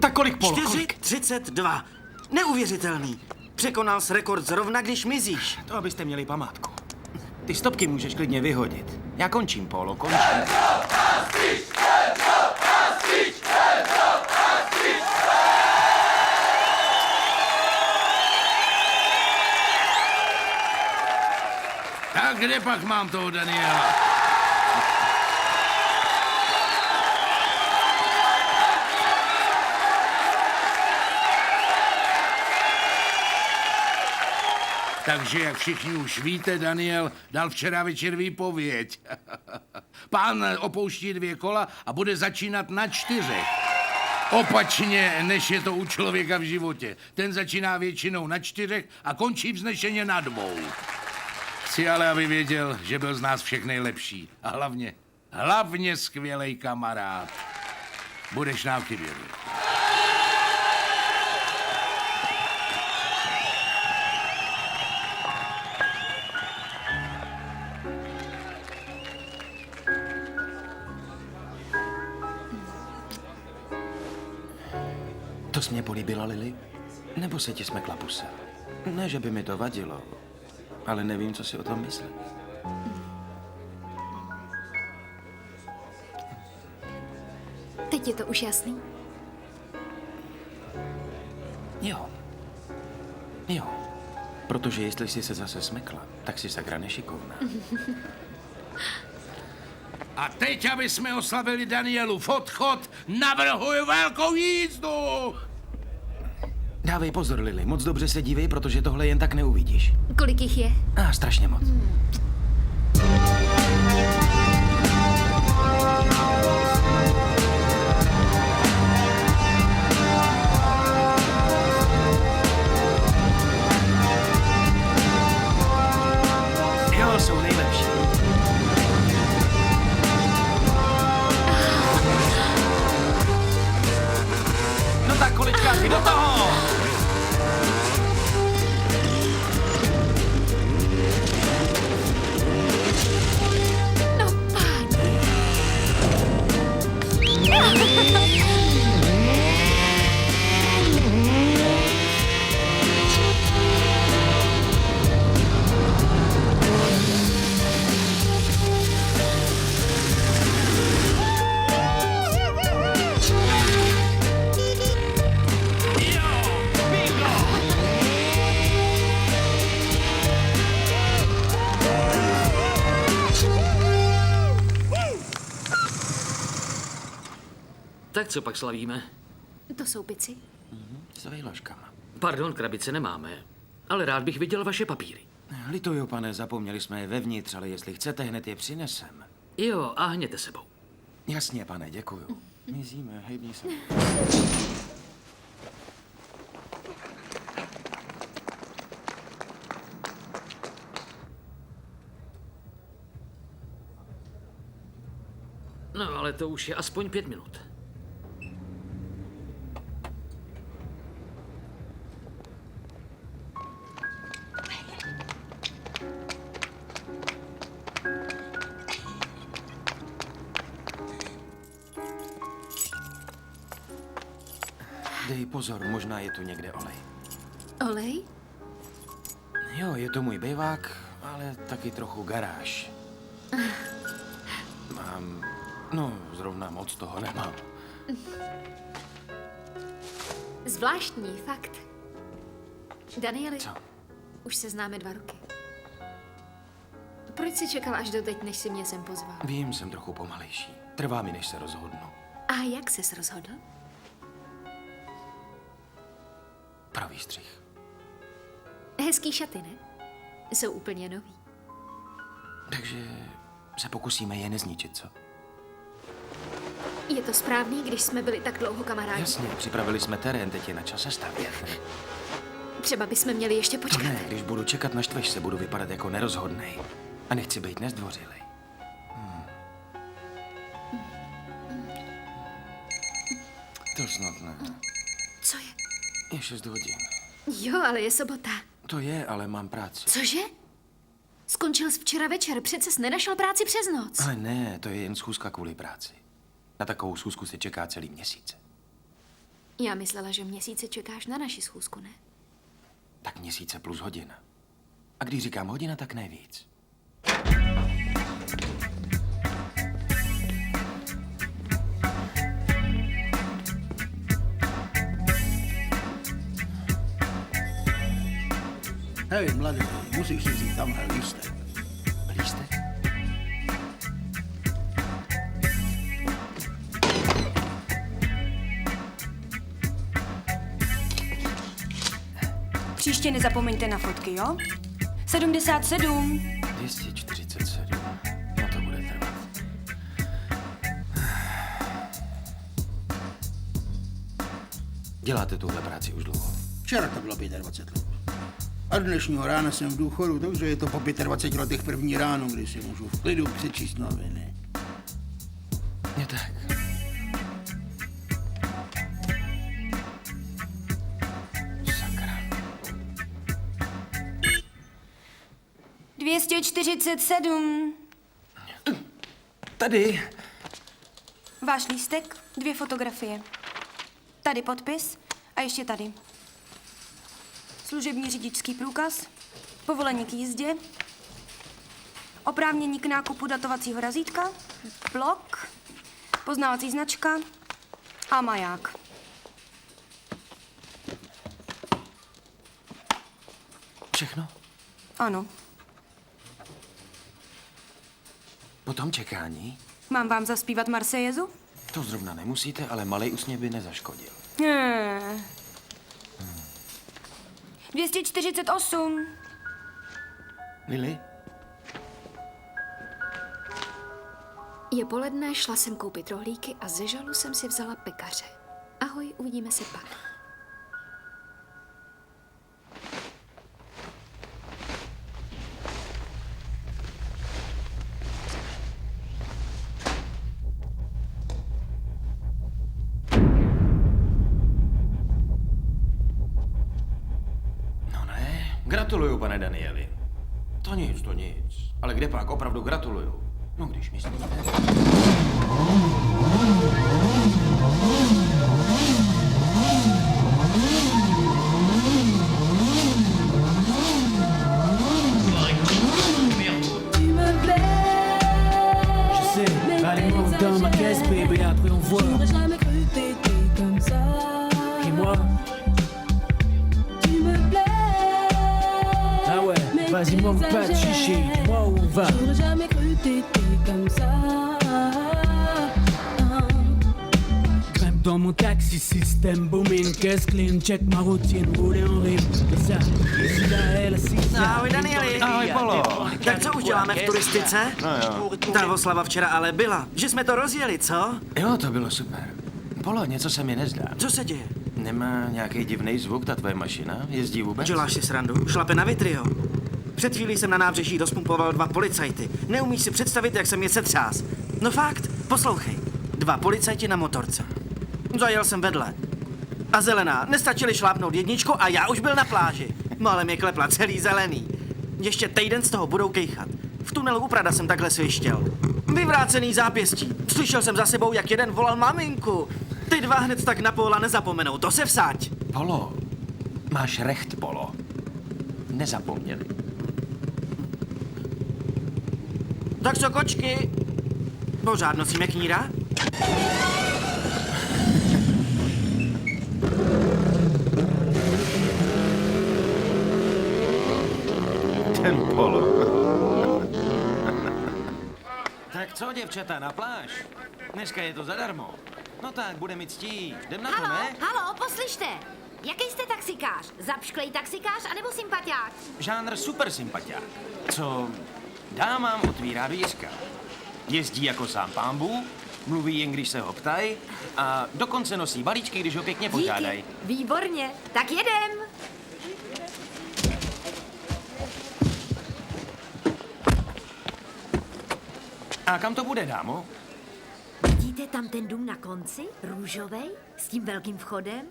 Tak kolik, Polo, kolik? 4:32. Neuvěřitelný. Překonal jsi rekord zrovna, když mizíš. To abyste měli památku. Ty stopky můžeš klidně vyhodit. Já končím, Polo, končím. Tak kde pak mám toho Daniela? Takže, jak všichni už víte, Daniel dal včera večer výpověď. Pán opouští 2 kola a bude začínat na 4. Opačně, než je to u člověka v životě. Ten začíná většinou na 4 a končí vznešeně na 2. Chci ale, aby věděl, že byl z nás všech nejlepší. A hlavně skvělej kamarád. Budeš nám chybět. To jsi mě políbila, Lily? Nebo se ti smekla pusa? Ne, že by mi to vadilo, ale nevím, co si o tom myslet. Teď je to už jasný? Jo. Protože jestli jsi se zase smekla, tak si sakra nešikovná. A teď, aby jsme oslavili Danielův odchod, navrhuji velkou jízdu! Dávej pozor, Lily, moc dobře se dívej, protože tohle jen tak neuvidíš. Kolik jich je? Strašně moc. Jo, jsou nejlepší. No tak, količkáři, do toho! No, páni. Tak co pak slavíme? To jsou pici. S vejložkama. Pardon, krabice nemáme, ale rád bych viděl vaše papíry. Lituju, pane, zapomněli jsme je vevnitř, ale jestli chcete, hned je přinesem. Jo, a hněte sebou. Jasně, pane, děkuju. Mizíme, hejbni se. No, ale to už je aspoň 5 minut. Dej pozor, možná je tu někde olej. Olej? Jo, je to můj bejvák, ale taky trochu garáž. Mám... No, zrovna moc toho nemám. Zvláštní, fakt. Danieli, Co? už se známe 2 roky. Proč jsi čekal až doteď, než jsi mě sem pozval? Vím, jsem trochu pomalejší. Trvá mi, než se rozhodnu. A jak ses rozhodl? Pro výstřih. Hezký šaty, ne? Jsou úplně nový. Takže se pokusíme je nezničit, co? Je to správný, když jsme byli tak dlouho kamarádi? Jasně, připravili jsme terén, teď je na čase stavět. Třeba bychom měli ještě To počkat. ne, když budu čekat, naštveš se, budu vypadat jako nerozhodnej. A nechci být nezdvořilej. To snad ne. Co je? Je 6 hodin. Jo, ale je sobota. To je, ale mám práci. Cože? Skončil jsi včera večer, přece jsi nenašel práci přes noc. Ale ne, to je jen schůzka kvůli práci. Na takovou schůzku se čeká celý měsíc. Já myslela, že měsíce čekáš na naši schůzku, ne? Tak měsíce plus hodina. A když říkám hodina, tak ne víc. Hej, mladý, musíš si vzít tamhle lístek. Lístek? Příště nezapomeňte na fotky, jo? 77. 247. No to bude trvat. Děláte tuhle práci už dlouho? Včera to bylo 25 let. A dnešního rána jsem v důchodu, takže je to po 25 letech první ráno, kdy si můžu v klidu přečíst noviny. Je tak. Sakra. 247. Tady. Váš lístek, 2 fotografie. Tady podpis a ještě tady. Služební řidičský průkaz, povolení k jízdě, oprávnění k nákupu datovacího razítka, blok, poznávací značka a maják. Všechno? Ano. Po tom čekání? Mám vám zaspívat Marseillazu? To zrovna nemusíte, ale malej úsměv by nezaškodil. 248. Lili? Je poledne, šla jsem koupit rohlíky a ze žalu jsem si vzala pekaře. Ahoj, uvidíme se pak. No ne, gratuluju, pane Danieli. To nic, to nic. Ale kde pak opravdu gratuluju? No když myslíte. Je sais, allez-moi dans ma caisse, bébé, après on voit. J'aurais jamais cru t'aider comme ça. Et moi, Tu me plais. ah ouais, vas-y, manque pas de chichi, dis-moi où on va. J'aurais jamais cru t'aider comme ça. Grimpe dans mon taxi, système booming, caisse clean, check ma routine, rouler en rime. Et ça, ici là, elle, assise. Ahoj, Danieli. Ahoj, Polo. Tak co už děláme v turistice? No jo. Ta oslava včera ale byla, že jsme to rozjeli, co? Jo, to bylo super. Polo, něco se mi nezdá. Co se děje? Nemá nějaký divný zvuk ta tvoje mašina? Jezdí vůbec? Děláš si srandu? Šlape na vitrio. Před chvílí jsem na nábřeží rozpumpoval 2 policajty. Neumíš si představit, jak jsem je setřás. No fakt, poslouchej. 2 policajti na motorce. Zajel jsem vedle. A zelená, nestačili šlápnout 1 a já už byl na pláži. Málem je klepla celý zelený. Ještě týden z toho budou kejchat. V tunelu u Prada jsem takhle svištěl. Vyvrácený zápěstí. Slyšel jsem za sebou, jak jeden volal maminku. Ty dva hned tak na Póla nezapomenou, to se vsaď. Polo, máš recht, Polo. Nezapomněli. Tak co, kočky? Pořád nosíme kníra? Ten Polo. Tak co, děvčata, na pláž? Dneska je to zadarmo. No tak, bude mi ctí. Jdem na to, ne? Halo, poslyšte. Jaký jste taxikář? Zapšklej taxikář anebo sympatiák? Žánr super sympatiák. Co dámám otvírá dvířka. Jezdí jako sám pán Bůh, mluví jen, když se ho ptají a dokonce nosí balíčky, když ho pěkně požádají. Výborně. Tak jedem. A kam to bude, dámo? Vidíte tam ten dům na konci? Růžovej? S tím velkým vchodem?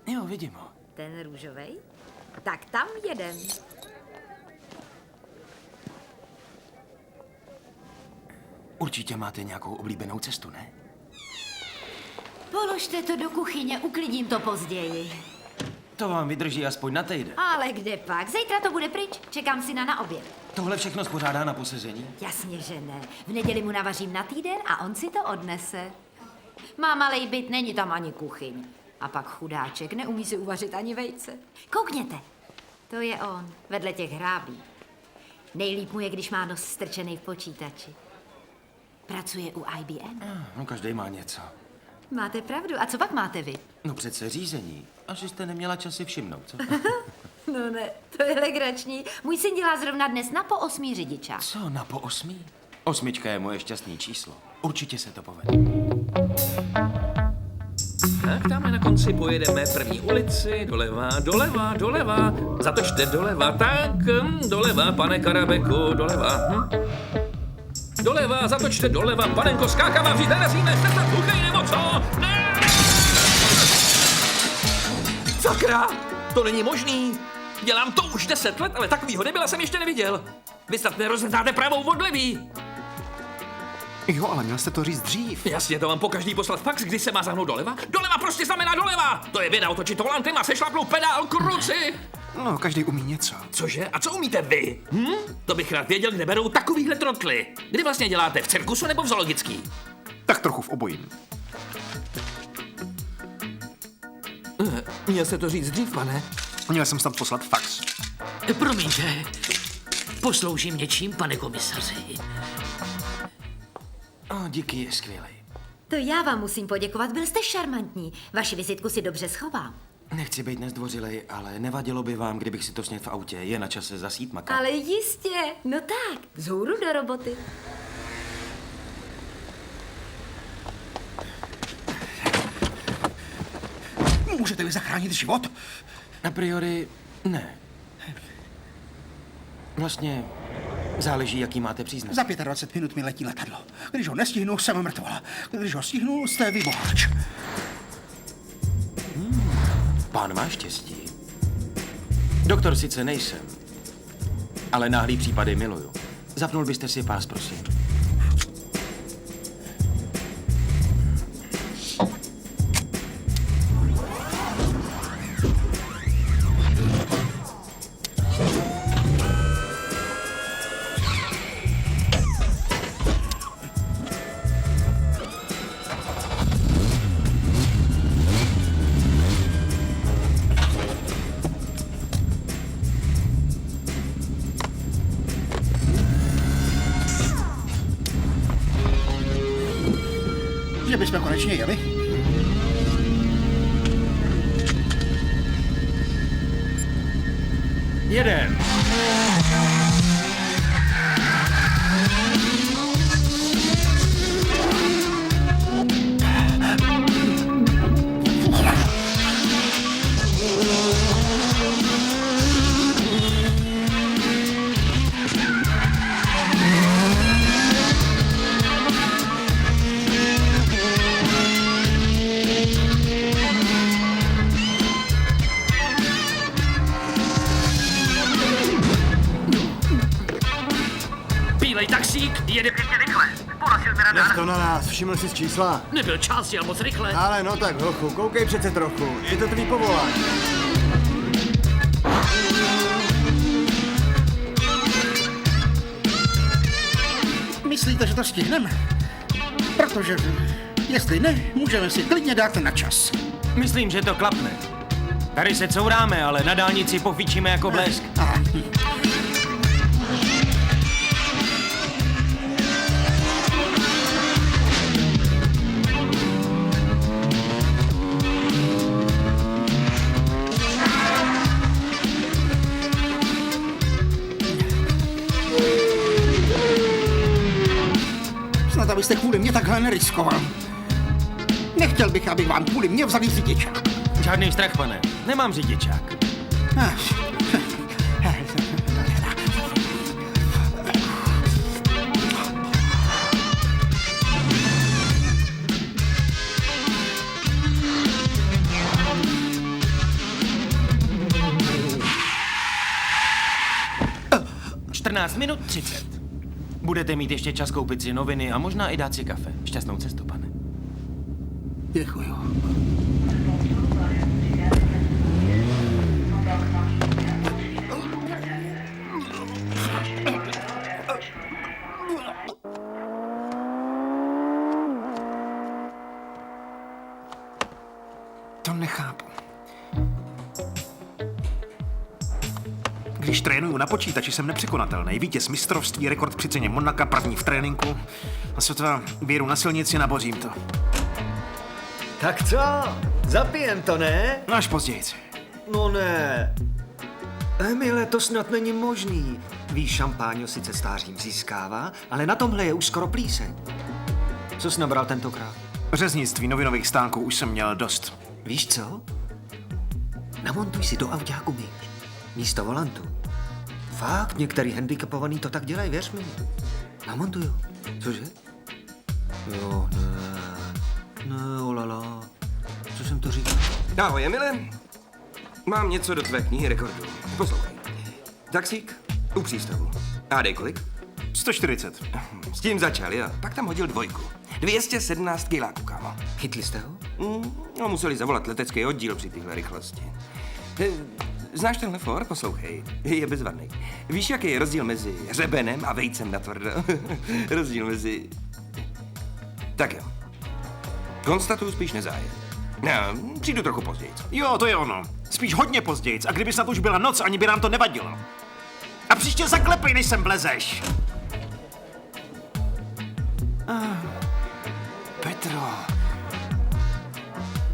Jo, vidím ho. Ten růžovej? Tak tam jedem. Určitě máte nějakou oblíbenou cestu, ne? Položte to do kuchyně, uklidím to později. To vám vydrží aspoň na týden. Ale kde pak? Zítra to bude pryč. Čekám si na oběd. Tohle všechno spořádá na posezení? Jasně, že ne. V neděli mu navařím na týden a on si to odnese. Má malej byt, není tam ani kuchyň. A pak chudáček, neumí si uvařit ani vejce. Koukněte, to je on, vedle těch hrábí. Nejlíp mu je, když má nos strčený v počítači. Pracuje u IBM. No, každý má něco. Máte pravdu. A co pak máte vy? No přece řízení. Až jste neměla čas si všimnout, co? No ne, to je legrační. Můj syn dělá zrovna dnes na po 8 řidičák. Co, na po 8? 8 je moje šťastný číslo. Určitě se to povede. Tak tamhle na konci pojedeme první ulici, doleva. Zatočte doleva, tak, doleva, pane Karabeku, doleva. Doleva, zatočte doleva, panenko, skákavá, vždyť narazíme, jste snad hluchej nebo co? Ne! Sakra, to není možný. Dělám to už 10 let, ale takovýho debila jsem ještě neviděl. Vy snad nerozeznáte pravou od levý. Jo, ale měl jste to říct dřív. Jasně, to vám po každý poslat fax, kdy se má zahnout doleva. Doleva prostě znamená doleva. To je věda otočit volantem a sešlapnout pedál k ruci. No, každý umí něco. Cože? A co umíte vy? To bych rád věděl, kde berou takovýhle trotly. Kdy vlastně děláte, v cirkusu nebo v zoologický? Tak trochu v obojím. Měl jste to říct dřív, pane? Měl jsem tam poslat fax. Promiňte, posloužím něčím, pane komisaři. Díky, je skvělý. To já vám musím poděkovat, byl jste šarmantní. Vaši vizitku si dobře schovám. Nechci být nezdvořilej, ale nevadilo by vám, kdybych si to sněl v autě. Je na čase zasít maka. Ale jistě, no tak, vzhůru do roboty. Můžete mi zachránit život? A priori ne. Vlastně záleží, jaký máte příznak. Za 25 minut mi letí letadlo. Když ho nestihnu, jsem mrtvola. Když ho stihnu, jste vy boháč. Pán má štěstí. Doktor sice nejsem, ale náhlý případy miluju. Zapnul byste si pás, prosím. Že bychom konečně jeli? Jeden. Bílej taxík jede pěkně rychle. Nech to na nás, všiml jsi z čísla? Nebyl čas, jel moc rychle. Ale no tak, hochu, koukej přece trochu. Je to tvý povolání. Myslíte, že to stihneme? Protože, jestli ne, můžeme si klidně dát na čas. Myslím, že to klapne. Tady se couráme, ale na dálnici pofičíme jako blesk. Aha. Snad abyste kvůli mě takhle neriskoval. Nechtěl bych, aby vám kvůli mě vzali řidičák. Žádný strach, pane. Nemám řidičák. minut 30. Budete mít ještě čas koupit si noviny a možná i dát si kafe. Šťastnou cestu, pane. Děkuju. To nechápu. Když trénuju na počítači, jsem nepřekonatelný. Vítěz mistrovství, rekord při ceně Monaka, první v tréninku. A sotva vyjedu na silnici, nabořím to. Tak co? Zapijem to, ne? No až později. No ne. Emile, to snad není možný. Víš, šampáň sice stářím získává, ale na tomhle je už skoro plíseň. Co jsi nabral tentokrát? Řeznictví novinových stánků už jsem měl dost. Víš co? Namontuj si do autáku míč. Místo volantu. Fakt, některý handicapovaný to tak dělají, věř mi. Namontuju. Cože? Jo, ne, olala. Co jsem to říkal? Ahoj, Emile. Mám něco do tvé knihy rekordů. Poslouchej. Taxík u přístavu. AD kolik? 140. S tím začal, jo. Pak tam hodil 2. 217 kiláků, kámo. Chytli jste ho? No, museli zavolat letecký oddíl při téhle rychlosti. Znáš tenhle for? Poslouchej. Je bezvadný. Víš, jaký je rozdíl mezi hřebenem a vejcem na tvrdo? Rozdíl mezi... Tak jo. Konstatuju spíš nezájem. No, přijdu trochu později. Jo, to je ono. Spíš hodně později. A kdyby snad už byla noc, ani by nám to nevadilo. A příště zaklepej, než sem vlezeš. Petro.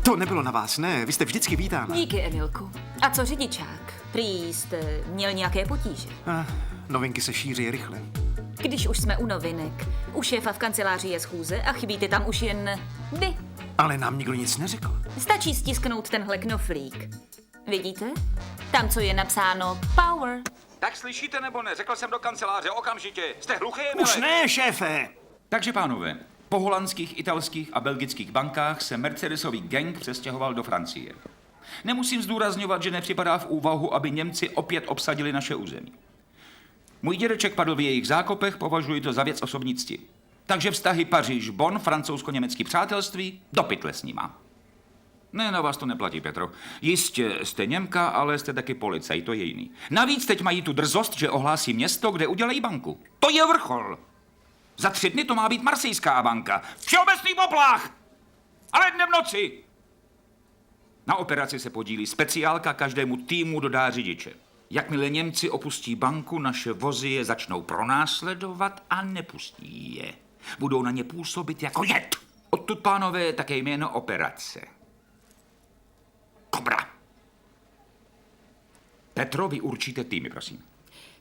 To nebylo na vás, ne. Vy jste vždycky vítána. Díky, Emilku. A co řidičák? Prý jste měl nějaké potíže. Novinky se šíří rychle. Když už jsme u novinek, u šéfa v kanceláři je schůze a chybíte tam už jen vy. Ale nám nikdo nic neřekl. Stačí stisknout tenhle knoflík. Vidíte? Tam, co je napsáno Power. Tak slyšíte nebo ne? Řekl jsem do kanceláře okamžitě. Jste hluchý, Emile? Už ne, šéfe! Takže, pánové, po holandských, italských a belgických bankách se Mercedesový gang přestěhoval do Francie. Nemusím zdůrazňovat, že nepřipadá v úvahu, aby Němci opět obsadili naše území. Můj dědeček padl v jejich zákopech, považuji to za věc osobní cti. Takže vztahy Paříž-Bonn, francouzsko-německý přátelství, do pytle s nima. Ne, na vás to neplatí, Petro. Jistě jste Němka, ale jste taky policaj, to je jiný. Navíc teď mají tu drzost, že ohlásí město, kde udělají banku. To je vrchol. Za 3 dny to má být Marsejská banka. Všeobecný poplach! Ale dne v noci! Na operaci se podílí speciálka, každému týmu dodá řidiče. Jakmile Němci opustí banku, naše vozy je začnou pronásledovat a nepustí je. Budou na ně působit jako jed. Odtud, pánové, také jméno operace. Kobra. Petro, vy určíte týmy, prosím.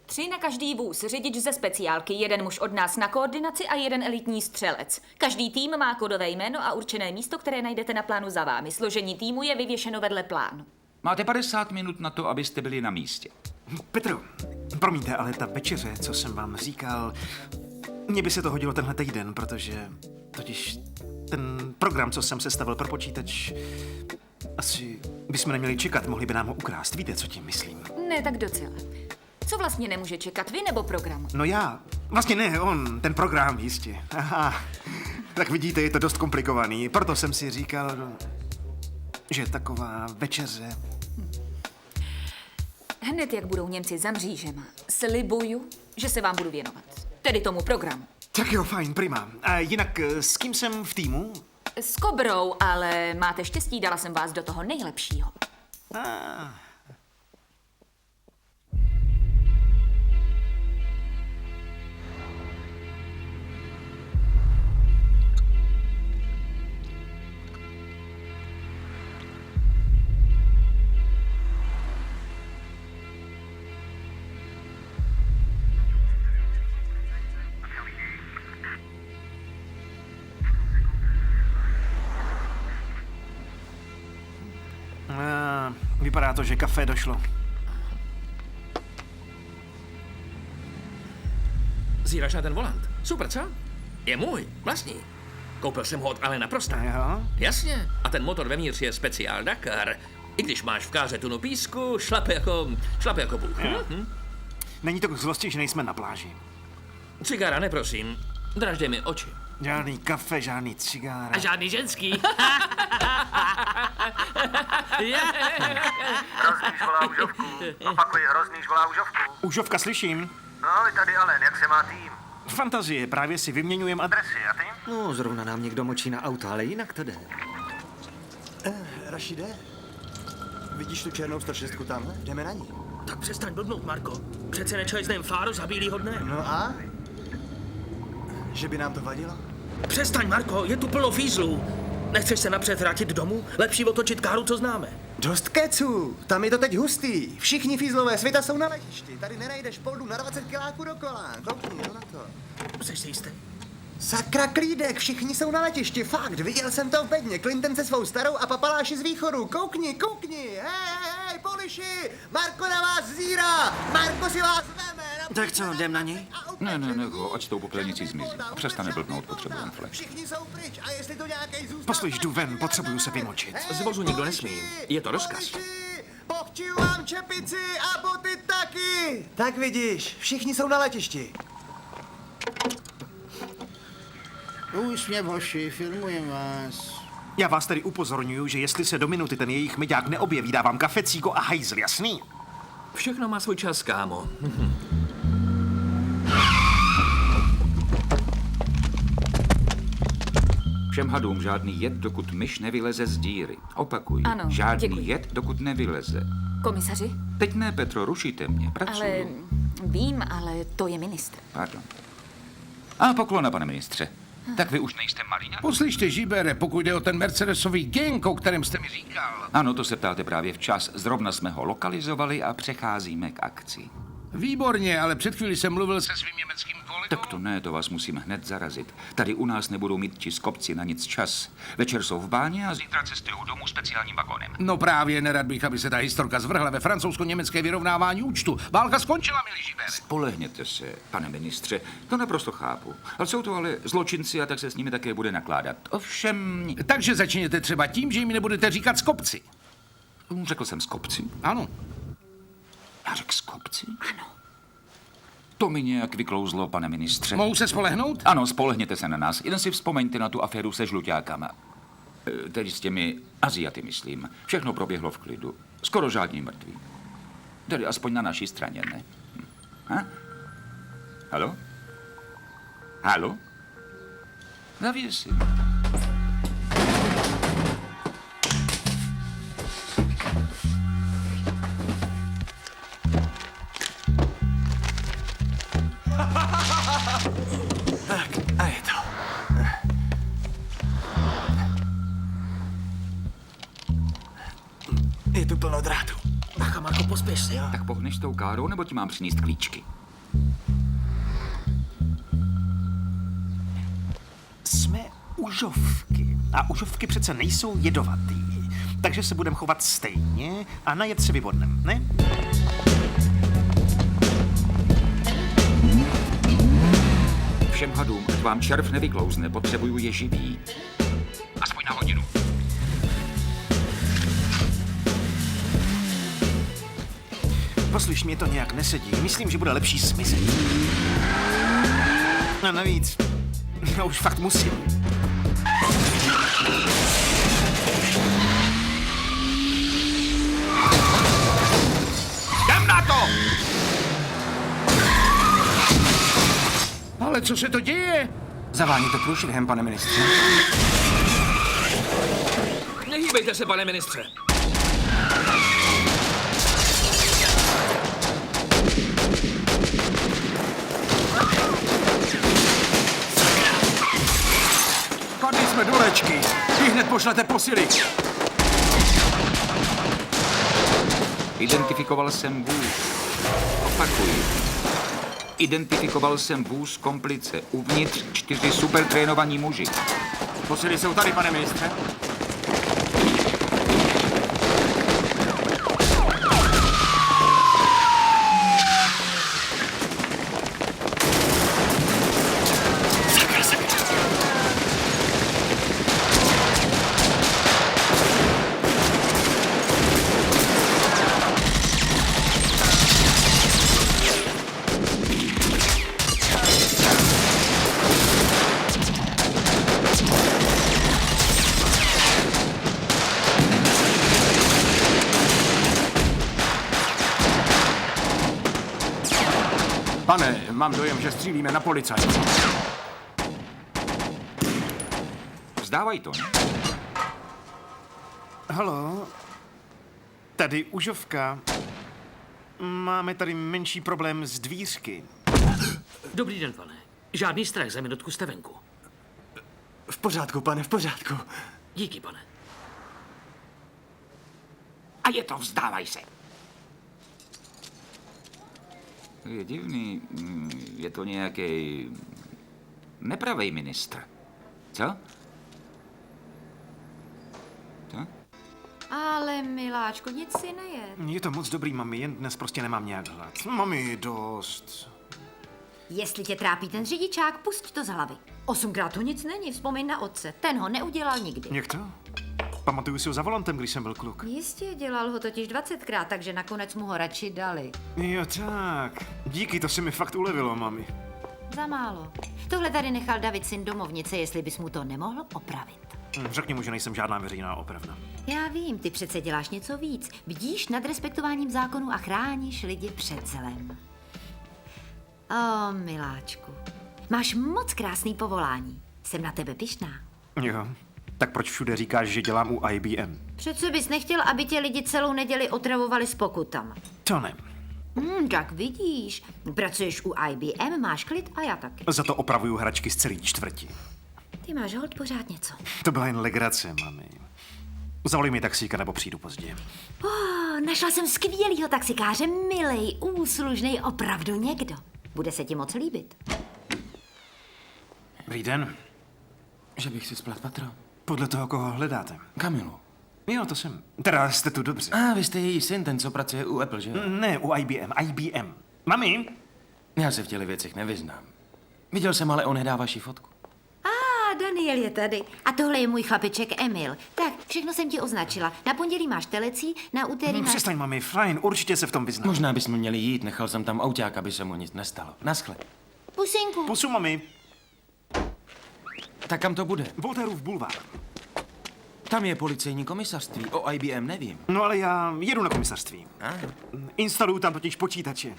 3 na každý vůz, řidič ze speciálky, 1 muž od nás na koordinaci a 1 elitní střelec. Každý tým má kodové jméno a určené místo, které najdete na plánu za vámi. Složení týmu je vyvěšeno vedle plánu. Máte 50 minut na to, abyste byli na místě. Petro, promiňte, ale ta večeře, co jsem vám říkal, mně by se to hodilo tenhle týden, protože totiž ten program, co jsem sestavil pro počítač, asi bychom neměli čekat, mohli by nám ho ukrást. Víte, co tím myslím? Ne, tak docela. Co vlastně nemůže čekat, vy nebo program? No já. Vlastně ne, on, ten program jistě. Aha. Tak vidíte, je to dost komplikovaný. Proto jsem si říkal, že taková večeře. Hned jak budou Němci za mřížema, slibuju, že se vám budu věnovat. Tedy tomu programu. Tak jo, fajn, prima. A jinak s kým jsem v týmu? S Kobrou, ale máte štěstí, dala jsem vás do toho nejlepšího. Vypadá to, že kafe došlo. Zíráš na ten volant? Super, co? Je můj, vlastní. Koupil jsem ho od Alena Prosta. Jo? Jasně. A ten motor vevnitř je speciál Dakar. I když máš v káře tunu písku, šlape jako bůh. Není to k zlosti, že nejsme na pláži. Cigára, neprosím. Draždej mi oči. Žádný kafe, žádný cigára. A žádný ženský. Hrozný volá užovku. Opakuji, hrozný volá užovku. Užovka, slyším. No, tady Alen, jak se má tým? Fantazie, právě si vyměňujem Adresy, a ty? No, zrovna nám někdo močí na auto, ale jinak to jde. Rašide, vidíš tu černou 106 tamhle? Jdeme na ní. Tak přestaň blbnout, Marko. Přece nečajzném fáru za bílýho dne. No a? Že by nám to vadilo? Přestaň, Marko, je tu plno fízlů. Nechceš se napřed vrátit domů? Lepší otočit káru, co známe. Dost keců, tam je to teď hustý. Všichni fízlové světa jsou na letišti. Tady nenajdeš poldu na 20 kiláků dokola. Koukni, jo na to. Jsi si jistý? Sakra klídek, všichni jsou na letišti, fakt, viděl jsem to v bedně. Clinton se svou starou a papaláši z východu. Koukni, hej, Poliši, Marko na vás zírá, Marko si vás veme. Tak co, jdem na něj? Ne, ho, ať s tou popelnicí zmizí. Přestane blbnout, potřebujeme flex. Všichni jsou pryč a jestli to nějakej zůstane... Poslyš, jdu ven, potřebuju se vymočit. Z vozu nikdo nesmí. Je to rozkaz. Pochčiju vám čepici a boty taky. Tak vidíš, všichni jsou na letišti. Úsměv, hoši, filmujem vás. Já vás tedy upozorňuju, že jestli se do minuty ten jejich myďák neobjeví, dávám kafecíko a hajzl, jasný? Všechno má svůj čas, kámo. Všem hadům žádný jed, dokud myš nevyleze z díry. Opakuj, Ano, žádný děkuji. jed, dokud nevyleze. Komisaři? Teď ne, Petro, rušíte mě, pracuju. Ale vím, ale to je ministr. Pardon. A poklona, pane ministře. Tak vy už nejste malý. Poslyšte, Žibere, pokud jde o ten Mercedesový gang, o kterém jste mi říkal. Ano, to se ptáte právě včas. Zrovna jsme ho lokalizovali a přecházíme k akci. Výborně, ale před chvílí jsem mluvil se svým německým kolegou. Tak to ne, to vás musím hned zarazit. Tady u nás nebudou mít ti skopci na nic čas. Večer jsou v báně a zítra cestují domů speciálním vagónem. No právě, nerad bych, aby se ta historka zvrhla ve francouzsko-německé vyrovnávání účtu. Válka skončila, milí Žibere. Spolehněte se, pane ministře, to naprosto chápu. Ale jsou to ale zločinci a tak se s nimi také bude nakládat. Ovšem... Takže začněte třeba tím, že jim nebudete říkat skopci. Řekl jsem skopci? Ano. Já řekl skopci? Ano. To mi nějak vyklouzlo, pane ministře. Mohu se spolehnout? Ano, spolehněte se na nás. Jen si vzpomeňte na tu aféru se žluťákama. Tedy s těmi Aziaty, myslím. Všechno proběhlo v klidu. Skoro žádní mrtví. Tedy aspoň na naší straně, ne? Ha? Halo? Halo? Zavěsím. Tak, a je to. Je tu plno drátů. Bacha, Marko, pospěš si. Tak pohneš s tou károu, nebo ti mám přinést klíčky? Jsme užovky. A užovky přece nejsou jedovatý. Takže se budeme chovat stejně a na jed se vyvodnem, ne? Všem hadům, ať vám červ nevyklouzne, potřebuju je živý. Aspoň na hodinu. Poslyš, mě to nějak nesedí. Myslím, že bude lepší zmizet. A navíc, já už fakt musím. Jdem na to! Ale co se to děje? Zavání to průšvihem, pane ministře. Nehýbejte se, pane ministře. Padli jsme do léčky. Vy hned pošlete posily. Identifikoval jsem vůz. Opakuji. Identifikoval jsem vůz komplice. Uvnitř 4 supertrénovaní muži. Posily jsou tady, pane ministře. Pane, mám dojem, že střílíme na policajty. Vzdávaj to, ne? Haló? Tady Užovka. Máme tady menší problém s dvířky. Dobrý den, pane. Žádný strach, za minutku jste venku. V pořádku, pane, v pořádku. Díky, pane. A je to, vzdávaj se. Je divný, je to nějaký nepravej ministr. Co? Co? Ale miláčku, nic si nejet. Je to moc dobrý, mami, jen dnes prostě nemám nějak hlad. Mami, dost. Jestli tě trápí ten řidičák, pusť to z hlavy. 8krát to nic není, vzpomeň na otce. Ten ho neudělal nikdy. Jak to? Pamatuju si ho za volantem, když jsem byl kluk. Jistě, dělal ho totiž 20krát, takže nakonec mu ho radši dali. Jo, tak. Díky, to se mi fakt ulevilo, mami. Za málo. Tohle tady nechal David syn domovnice, jestli bys mu to nemohl opravit. Řekni mu, že nejsem žádná veřejná opravna. Já vím, ty přece děláš něco víc. Bdíš nad respektováním zákonů a chráníš lidi před zlem. O, miláčku. Máš moc krásný povolání. Jsem na tebe pyšná. Jo. Tak proč všude říkáš, že dělám u IBM? Přece bys nechtěl, aby tě lidi celou neděli otravovali s pokutama. To ne. Tak vidíš. Pracuješ u IBM, máš klid a já taky. Za to opravuju hračky z celé čtvrti. Ty máš holt pořád něco. To byla jen legrace, mami. Zavolej mi taxíka, nebo přijdu pozdě. Našla jsem skvělýho taxikáře, milej, úslužnej, opravdu někdo. Bude se ti moc líbit. Dobrý den. Že bych si splet patro. Podle toho, koho hledáte. Kamilu. Jo, to jsem. Teda jste tu dobře. Vy jste její syn, ten, co pracuje u Apple, že jo? Ne, u IBM. IBM. Mami? Já se v těle věcech nevyznám. Viděl jsem, ale on nedá vaši fotku. Daniel je tady. A tohle je můj chlapeček Emil. Tak, všechno jsem ti označila. Na pondělí máš telecí, na úterý máš... Přestaň, mami, fajn, určitě se v tom vyznám. Možná bychom měli jít, nechal jsem tam auták, aby se mu nic nestalo. Naschle. Pusinku. Pusu, mami. Tak kam to bude? Voltairův bulvár. Tam je policejní komisařství, o IBM nevím. No ale já jedu na komisařství. Instaluju tam totiž počítače.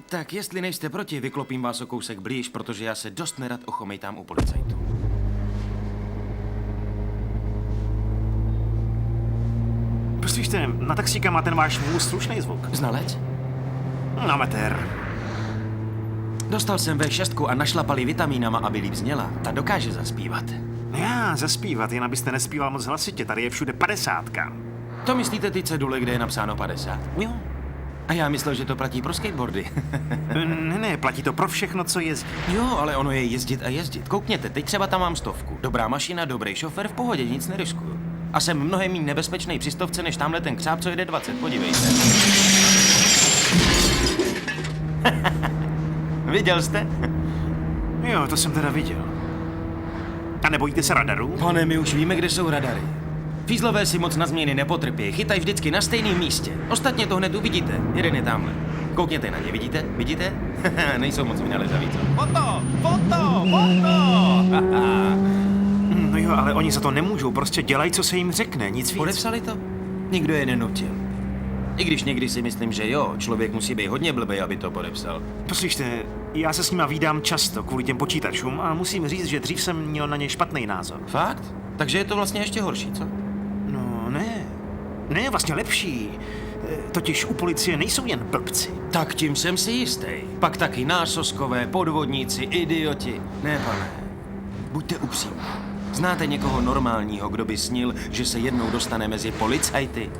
Tak jestli nejste proti, vyklopím vás o kousek blíž, protože já se dost nerad ochomejtám u policajtů. Poslyšte, na taxíka má ten váš vůz slušný zvuk. Znalec? Amatér. Dostal jsem V6 a našlapali vitamínama, aby líp zněla. Ta dokáže zaspívat. Já, zaspívat, jen abyste nespíval moc hlasitě, tady je všude 50. To myslíte ty cedule, kde je napsáno 50? Jo. A já myslel, že to platí pro skateboardy. ne, platí to pro všechno, co jezdí. Jo, ale ono je jezdit a jezdit. Koukněte, teď třeba tam mám 100. Dobrá mašina, dobrý šofér, v pohodě, nic neriskuju. A jsem mnohem méně nebezpečný při 100 než tamhle ten křáp, co jede 20, podívejte. Viděl jste? Jo, to jsem teda viděl. A nebojíte se radaru? Pane, my už víme, kde jsou radary. Fízlové si moc na změny nepotrpějí, chytají vždycky na stejném místě. Ostatně to hned uvidíte, jeden je tamhle. Koukněte na ně, vidíte? Vidíte? Nejsou moc vynalezaví, co? Foto! Foto! Foto! No jo, ale oni za to nemůžou, prostě dělají, co se jim řekne, nic víc. Podepsali to? Nikdo je nenutil. I když někdy si myslím, že jo, člověk musí být hodně blbej, aby to podepsal. Poslyšte, já se s nima vídám často kvůli těm počítačům a musím říct, že dřív jsem měl na ně špatný názor. Fakt? Takže je to vlastně ještě horší, co? No ne. Ne, vlastně lepší. Totiž u policie nejsou jen blbci. Tak tím jsem si jistý. Pak taky násoskové, podvodníci, idioti. Ne, pane. Buďte upřímní. Znáte někoho normálního, kdo by snil, že se jednou dostane mezi policajty?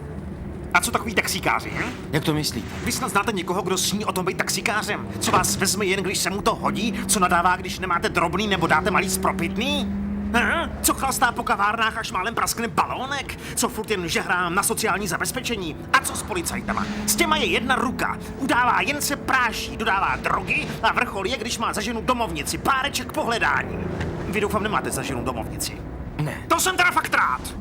A co takový taxikáři, hm? Jak to myslíte? Vy snad znáte někoho, kdo sní o tom být taxikářem? Co vás vezme jen, když se mu to hodí? Co nadává, když nemáte drobný nebo dáte malý spropitný? Co chlastá po kavárnách, až málem praskne balónek? Co furt jen žehrá na sociální zabezpečení? A co s policajtama? S těma je jedna ruka. Udává, jen se práší, dodává drogy a vrchol je, když má za ženu domovnici. Páreček pohledání. Vy doufám nemáte za ženu domovnici. Ne. To jsem teda fakt rád.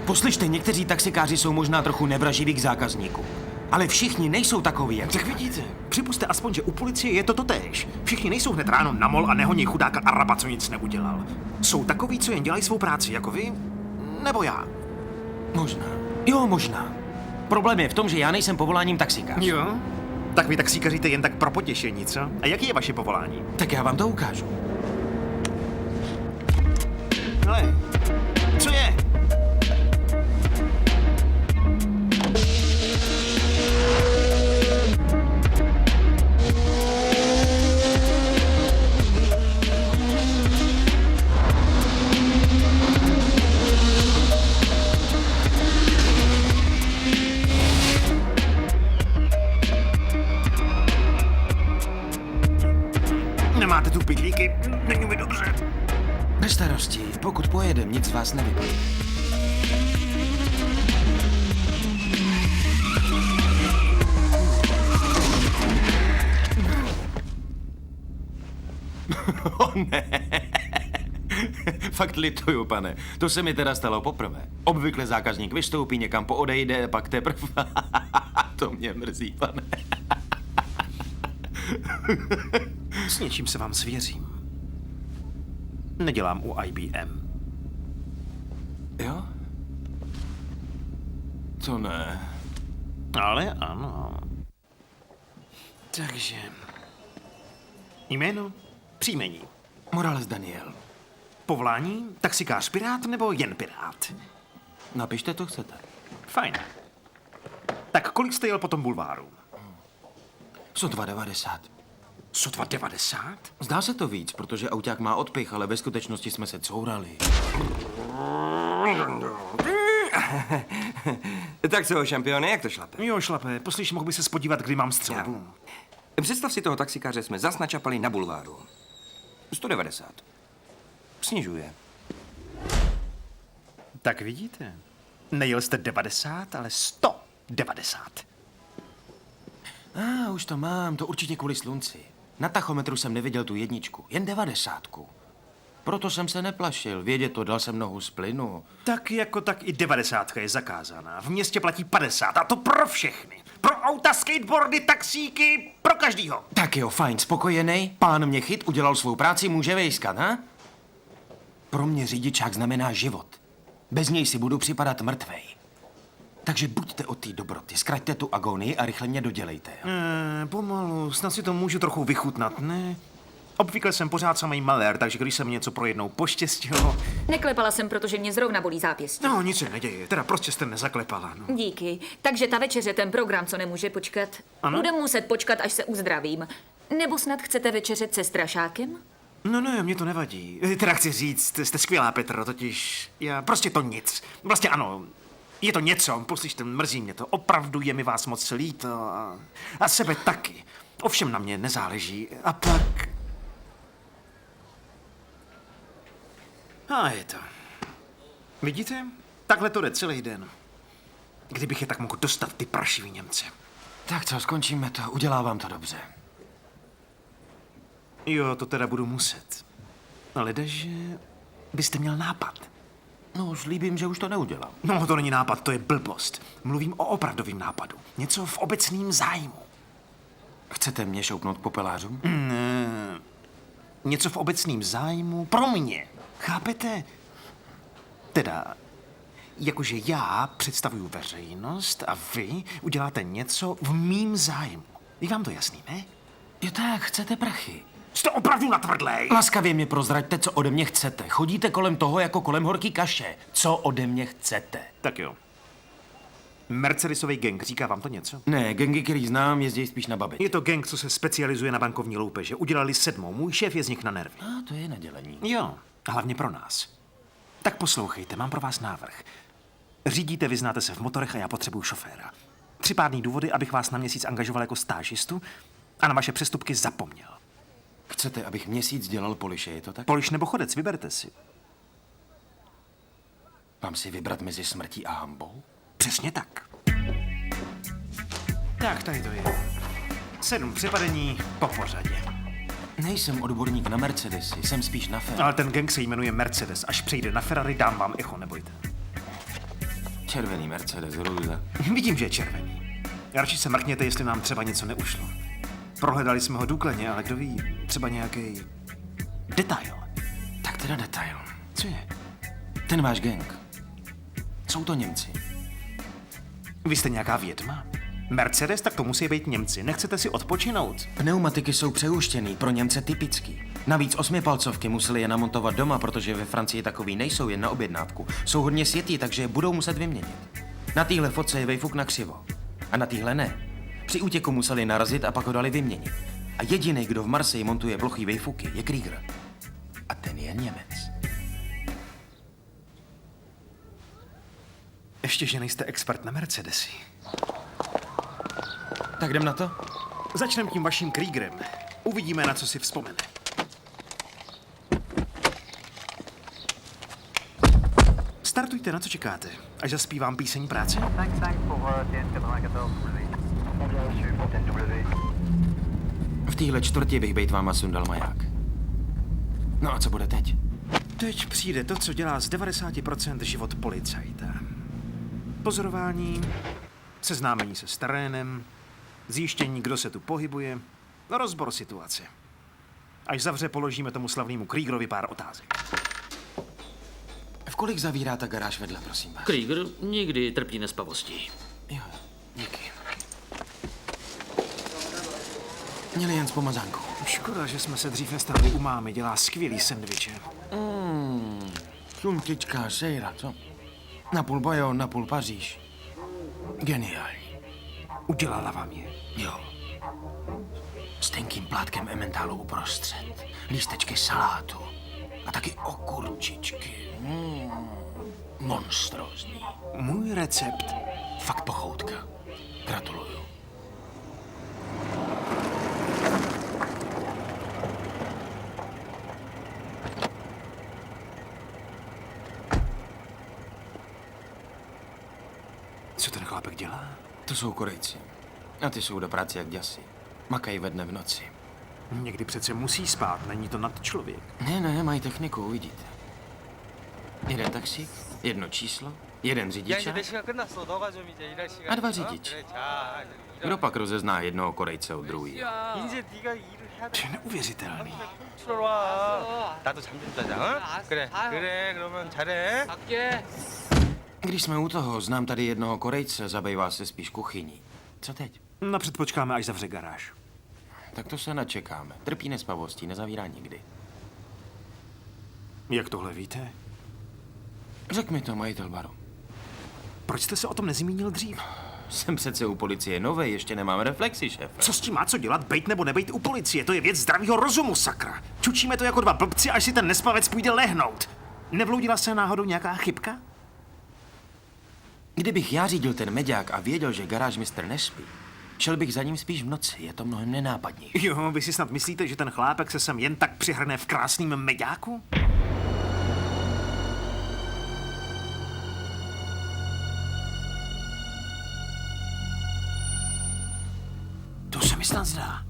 Poslyšte, někteří taxikáři jsou možná trochu nevraživí k zákazníkům. Ale všichni nejsou takoví, jak... Tak vidíte, připuste aspoň, že u policie je to totéž. Všichni nejsou hned ráno na mol a nehoní chudáka Araba, co nic neudělal. Jsou takoví, co jen dělají svou práci, jako vy, nebo já. Možná. Jo, možná. Problém je v tom, že já nejsem povoláním taxikář. Jo? Tak vy taxíkaříte jen tak pro potěšení, co? A jaký je vaše povolání? Tak já vám to ukážu. Hele, co je? Nemáte tu pytlíky? Není mi dobře. Bez starosti, pokud pojedem, nic z vás nevypadne. Oh, ne. Fakt lituju, pane. To se mi teda stalo poprvé. Obvykle zákazník vystoupí, někam poodejde, pak teprve... To mě mrzí, pane. S něčím se vám svěřím. Nedělám u IBM. Jo? To ne. Ale ano. Takže... Jméno? Příjmení. Morales Daniel. Povolání? Taxikář pirát nebo jen pirát? Napište, to chcete. Fajn. Tak kolik jste jel po tom bulváru? Sotva 90. Sotva 90? Zdá se to víc, protože auták má odpich, ale ve skutečnosti jsme se courali. Tak co, šampione, jak to šlape? Jo, šlape. Poslyš, mohl by se spodívat, kdy mám střelbu. Představ si toho taxikáře, jsme zas načapali na bulváru. 190. Snižuje. Tak vidíte. Nejel jste 90, ale 190. Už to mám, to určitě kvůli slunci. Na tachometru jsem neviděl tu jedničku, jen 90. Proto jsem se neplašil, vědět to, dal jsem nohu z plynu. Tak jako tak i 90 je zakázaná. V městě platí 50 a to pro všechny. Pro auta, skateboardy, taxíky, pro každýho. Tak jo, fajn, spokojenej, pán mě chyt, udělal svou práci, může vejskat, ha? Pro mě řidičák znamená život. Bez něj si budu připadat mrtvej. Takže buďte od té dobroty, zkraťte tu agonii a rychle mě dodělejte. Pomalu, snad si to můžu trochu vychutnat, ne? Obvykle jsem pořád samý malér, takže když se mi něco pro jednou poštěstilo... Neklepala jsem, protože mě zrovna bolí zápěstí. No, nic se neděje, teda prostě jste nezaklepala, no. Díky. Takže ta večeře, ten program, co nemůže počkat. Ano? Budem muset počkat, až se uzdravím. Nebo snad chcete večeřet se strašákem? No ne, mě to nevadí. Teda chci říct, jste skvělá, Petro, totiž já prostě to nic. Vlastně ano, je to něco, poslyšte, mrzí mě to. Opravdu je mi vás moc líto a sebe taky. Ovšem na mě nezáleží. A pak... A je to. Vidíte? Takhle to jde celý den. Kdybych je tak mohl dostat, ty prašivý Němce. Tak co, skončíme to, udělá vám to dobře. Jo, to teda budu muset. Ale že byste měl nápad. No, slíbím, že už to neudělám. No, to není nápad, to je blbost. Mluvím o opravdovém nápadu. Něco v obecném zájmu. Chcete mě šoupnout k popelářům? Ne. Něco v obecném zájmu pro mě. Chápete? Teda, jakože já představuju veřejnost a vy uděláte něco v mým zájmu. Je vám to jasný, ne? Jo tak, chcete prachy. Jste opravdu natvrdlej. Laskavě mě prozraďte, co ode mě chcete. Chodíte kolem toho jako kolem horký kaše. Co ode mě chcete? Tak jo. Mercedesový gang, říká vám to něco? Ne, gangy, který znám, jezdí spíš na babi. Je to gang, co se specializuje na bankovní loupeže. Udělali 7. Můj šéf je z nich na nervy. A to je nadělení. Jo, hlavně pro nás. Tak poslouchejte, mám pro vás návrh. Řídíte, vyznáte se v motorech a já potřebuju šoféra. 3 pádný důvody, abych vás na měsíc angažoval jako stážistu a na vaše přestupky zapomněl. Chcete, abych měsíc dělal poliše, je to tak? Poliš nebo chodec, vyberte si. Mám si vybrat mezi smrtí a hanbou? Přesně tak. Tak, tady to je. 7 přepadení po pořadě. Nejsem odborník na Mercedesy, jsem spíš na Ferrari. Ale ten gang se jmenuje Mercedes. Až přejde na Ferrari, dám vám echo, nebojte. Červený Mercedes, růza. Vidím, že je červený. Radši se mrkněte, jestli nám třeba něco neušlo. Prohledali jsme ho důkladně, ale kdo ví, třeba nějaký detail. Tak teda detail. Co je? Ten váš gang. Jsou to Němci. Vy jste nějaká vědma? Mercedes, tak to musí být Němci. Nechcete si odpočinout? Pneumatiky jsou přehuštěný, pro Němce typický. Navíc 8palcovky museli je namontovat doma, protože ve Francii takový nejsou jen na objednávku. Jsou hodně světí, takže je budou muset vyměnit. Na téhle fotce je vejfuk na křivo. A na téhle ne. Při útěku museli narazit a pak ho dali vyměnit. A jediný, kdo v Marseille montuje plochý vejfuky, je Krieger. A ten je Němec. Ještě, že nejste expert na Mercedesy. Tak jdem na to? Začneme tím vaším Kriegerem. Uvidíme, na co si vzpomene. Startujte, na co čekáte? Až zaspívám píseň práce? V téhle čtvrtě bych bejt váma sundal maják. No a co bude teď? Teď přijde to, co dělá z 90% život policajta. Pozorování, seznámení se s terénem, zjištění, kdo se tu pohybuje, rozbor situace. Až zavře, položíme tomu slavnému Kriegerovi pár otázek. V kolik zavírá ta garáž vedle, prosím vás? Krieger nikdy trpí nespavostí. Jo, díky. Měli jen s pomazánkou. Škoda, že jsme se dřív nestavili u mámy, dělá skvělý sendviče. Šuntička, sejra, co? Napůl Bajon, napůl Paříž. Geniální. Udělala vám je? Jo. S tenkým plátkem ementálu uprostřed. Lístečky salátu. A taky okurčičky. Monstrózní. Můj recept. Fakt pochoutka. Gratuluju. Co ten chlápek dělá? To jsou Korejci. A ty jsou do práce jak děsi. Makají ve dne v noci. Někdy přece musí spát, není to nad člověk. Ne, mají techniku, uvidíte. Jeden taxík, jedno číslo, jeden řidičák a 2 řidiče. Kdo pak rozezná jednoho Korejce od druhého? To je neuvěřitelný. Když jsme u toho, znám tady jednoho Korejce, zabývá se spíš kuchyní. Co teď? Napřed počkáme, až zavře garáž. Tak to se načekáme. Trpí nespavostí, nezavírá nikdy. Jak tohle víte? Řek mi to, majitel baru. Proč jste se o tom nezmínil dřív? Jsem přece u policie novej, ještě nemám reflexy, šéfe. Co s tím má co dělat, bejt nebo nebejt u policie? To je věc zdravého rozumu, sakra. Čučíme to jako 2 blbci, až si ten nespavec půjde lehnout. Nevloudila se náhodou nějaká chybka? Kdybych já řídil ten meďák a věděl, že garáž mistr nespí, šel bych za ním spíš v noci, je to mnohem nenápadnější. Jo, vy si snad myslíte, že ten chlápek se sem jen tak přihrne v krásným meďáku? To se mi snad zdá.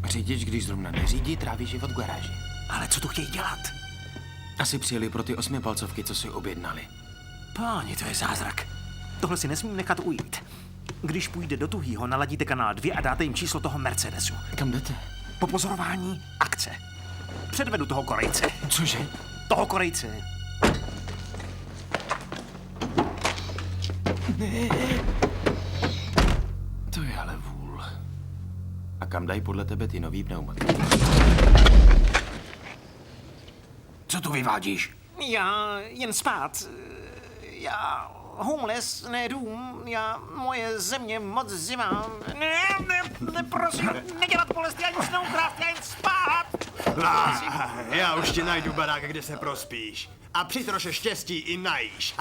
Řidič, když zrovna neřídí, tráví život v garáži. Ale co tu chtějí dělat? Asi přijeli pro ty 8palcovky, co si objednali. Páni, to je zázrak. Tohle si nesmím nechat ujít. Když půjde do Tuhýho, naladíte kanál 2 a dáte jim číslo toho Mercedesu. Kam jdete? Po pozorování akce. Předvedu toho Korejce. Cože? Toho Korejce. To je ale vůl. A kam dají podle tebe ty nový pneumatiky? Co tu vyvádíš? Já jen spát. Já homeless, ne dům. Já moje země moc zima. Ne, prosím, nedělat bolest, já nic neukrást, já jen spát. Já už ti najdu barák, kde se prospíš. A při troše štěstí i najíš.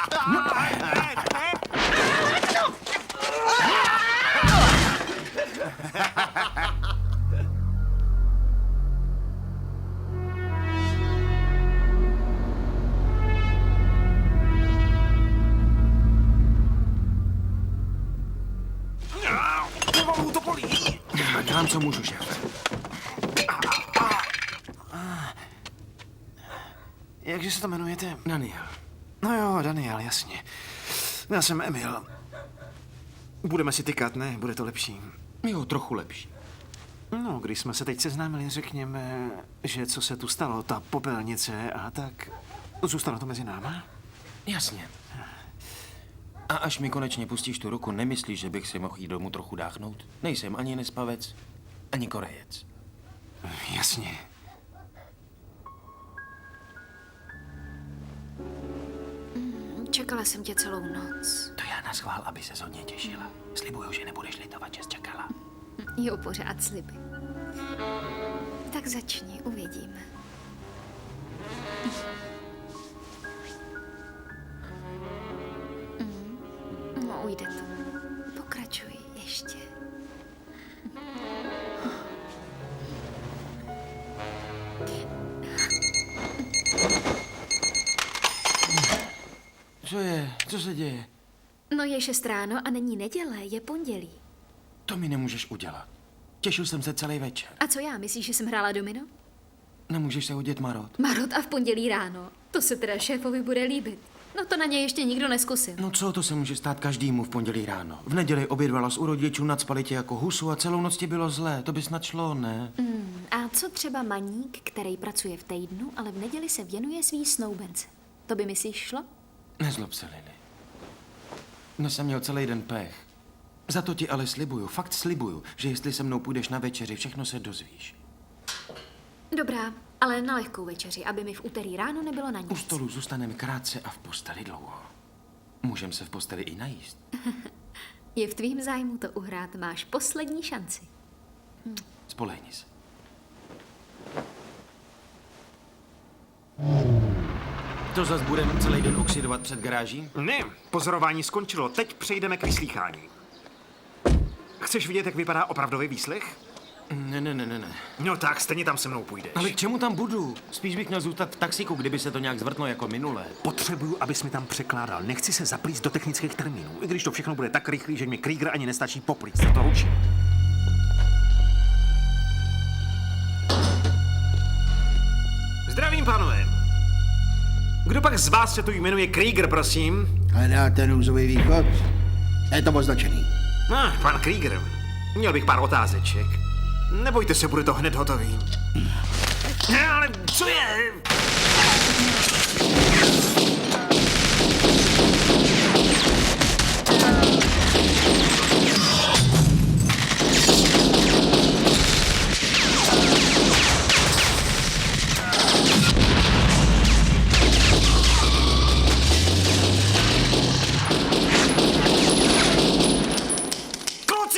To bolí. Dělám, co můžu, šéfe. Jakže se to jmenujete? Daniel. No jo, Daniel, jasně. Já jsem Emil. Budeme si tykat, ne? Bude to lepší. Jo, trochu lepší. No, když jsme se teď seznámili, řekněme, že co se tu stalo, ta popelnice a tak, zůstalo to mezi náma? Jasně. A až mi konečně pustíš tu ruku, nemyslíš, že bych si mohl jít domů trochu dáchnout? Nejsem ani nespavec, ani Korejec. Jasně. Čekala jsem tě celou noc. To já naschvál, aby se hodně těšila. Slibuju, že nebudeš litovat, že jsi čekala. Jo, pořád sliby. Tak začni, uvidíme. No, ujde to. Pokračuj ještě. Co je? Co se děje? No je 6 ráno a není neděle, je pondělí. To mi nemůžeš udělat. Těšil jsem se celý večer. A co já, myslíš, že jsem hrála domino? Nemůžeš se hodit marot. Marot a v pondělí ráno. To se teda šéfovi bude líbit. No to na něj ještě nikdo neskusil. No co, to se může stát každému v pondělí ráno. V neděli obědvala s u rodičů, nacpali tě jako husu a celou noc ti bylo zlé. To by snad šlo, ne? A co třeba maník, který pracuje v týdnu, ale v neděli se věnuje svý snoubence? To by myslíš šlo? Nezlob se, Lily. Dnes jsem měl celý den pech. Za to ti ale slibuju, fakt slibuju, že jestli se mnou půjdeš na večeři, všechno se dozvíš. Dobrá, ale na lehkou večeři, aby mi v úterý ráno nebylo na nic. U stolu zůstaneme krátce a v posteli dlouho. Můžem se v posteli i najíst. Je v tvým zájmu to uhrát, máš poslední šanci. Spolehni se. To zas budeme celý den oxidovat před garáží? Ne, pozorování skončilo, teď přejdeme k vyslýchání. Chceš vidět, jak vypadá opravdový výslech? Ne. No tak, stejně tam se mnou půjdeš. Ale k čemu tam budu? Spíš bych měl zůstat v taxíku, kdyby se to nějak zvrtlo jako minule. Potřebuju, abys mi tam překládal. Nechci se zaplíst do technických termínů. I když to všechno bude tak rychlý, že mi Krieger ani nestačí poplíct. To ručím. Zdravím, pánové. Kdo pak z vás se tu jmenuje Krieger, prosím? Hledáte nouzový východ? Je to označený. Pan Krieger. Měl bych pár otázeček. Nebojte se, bude to hned hotový. Ale co je?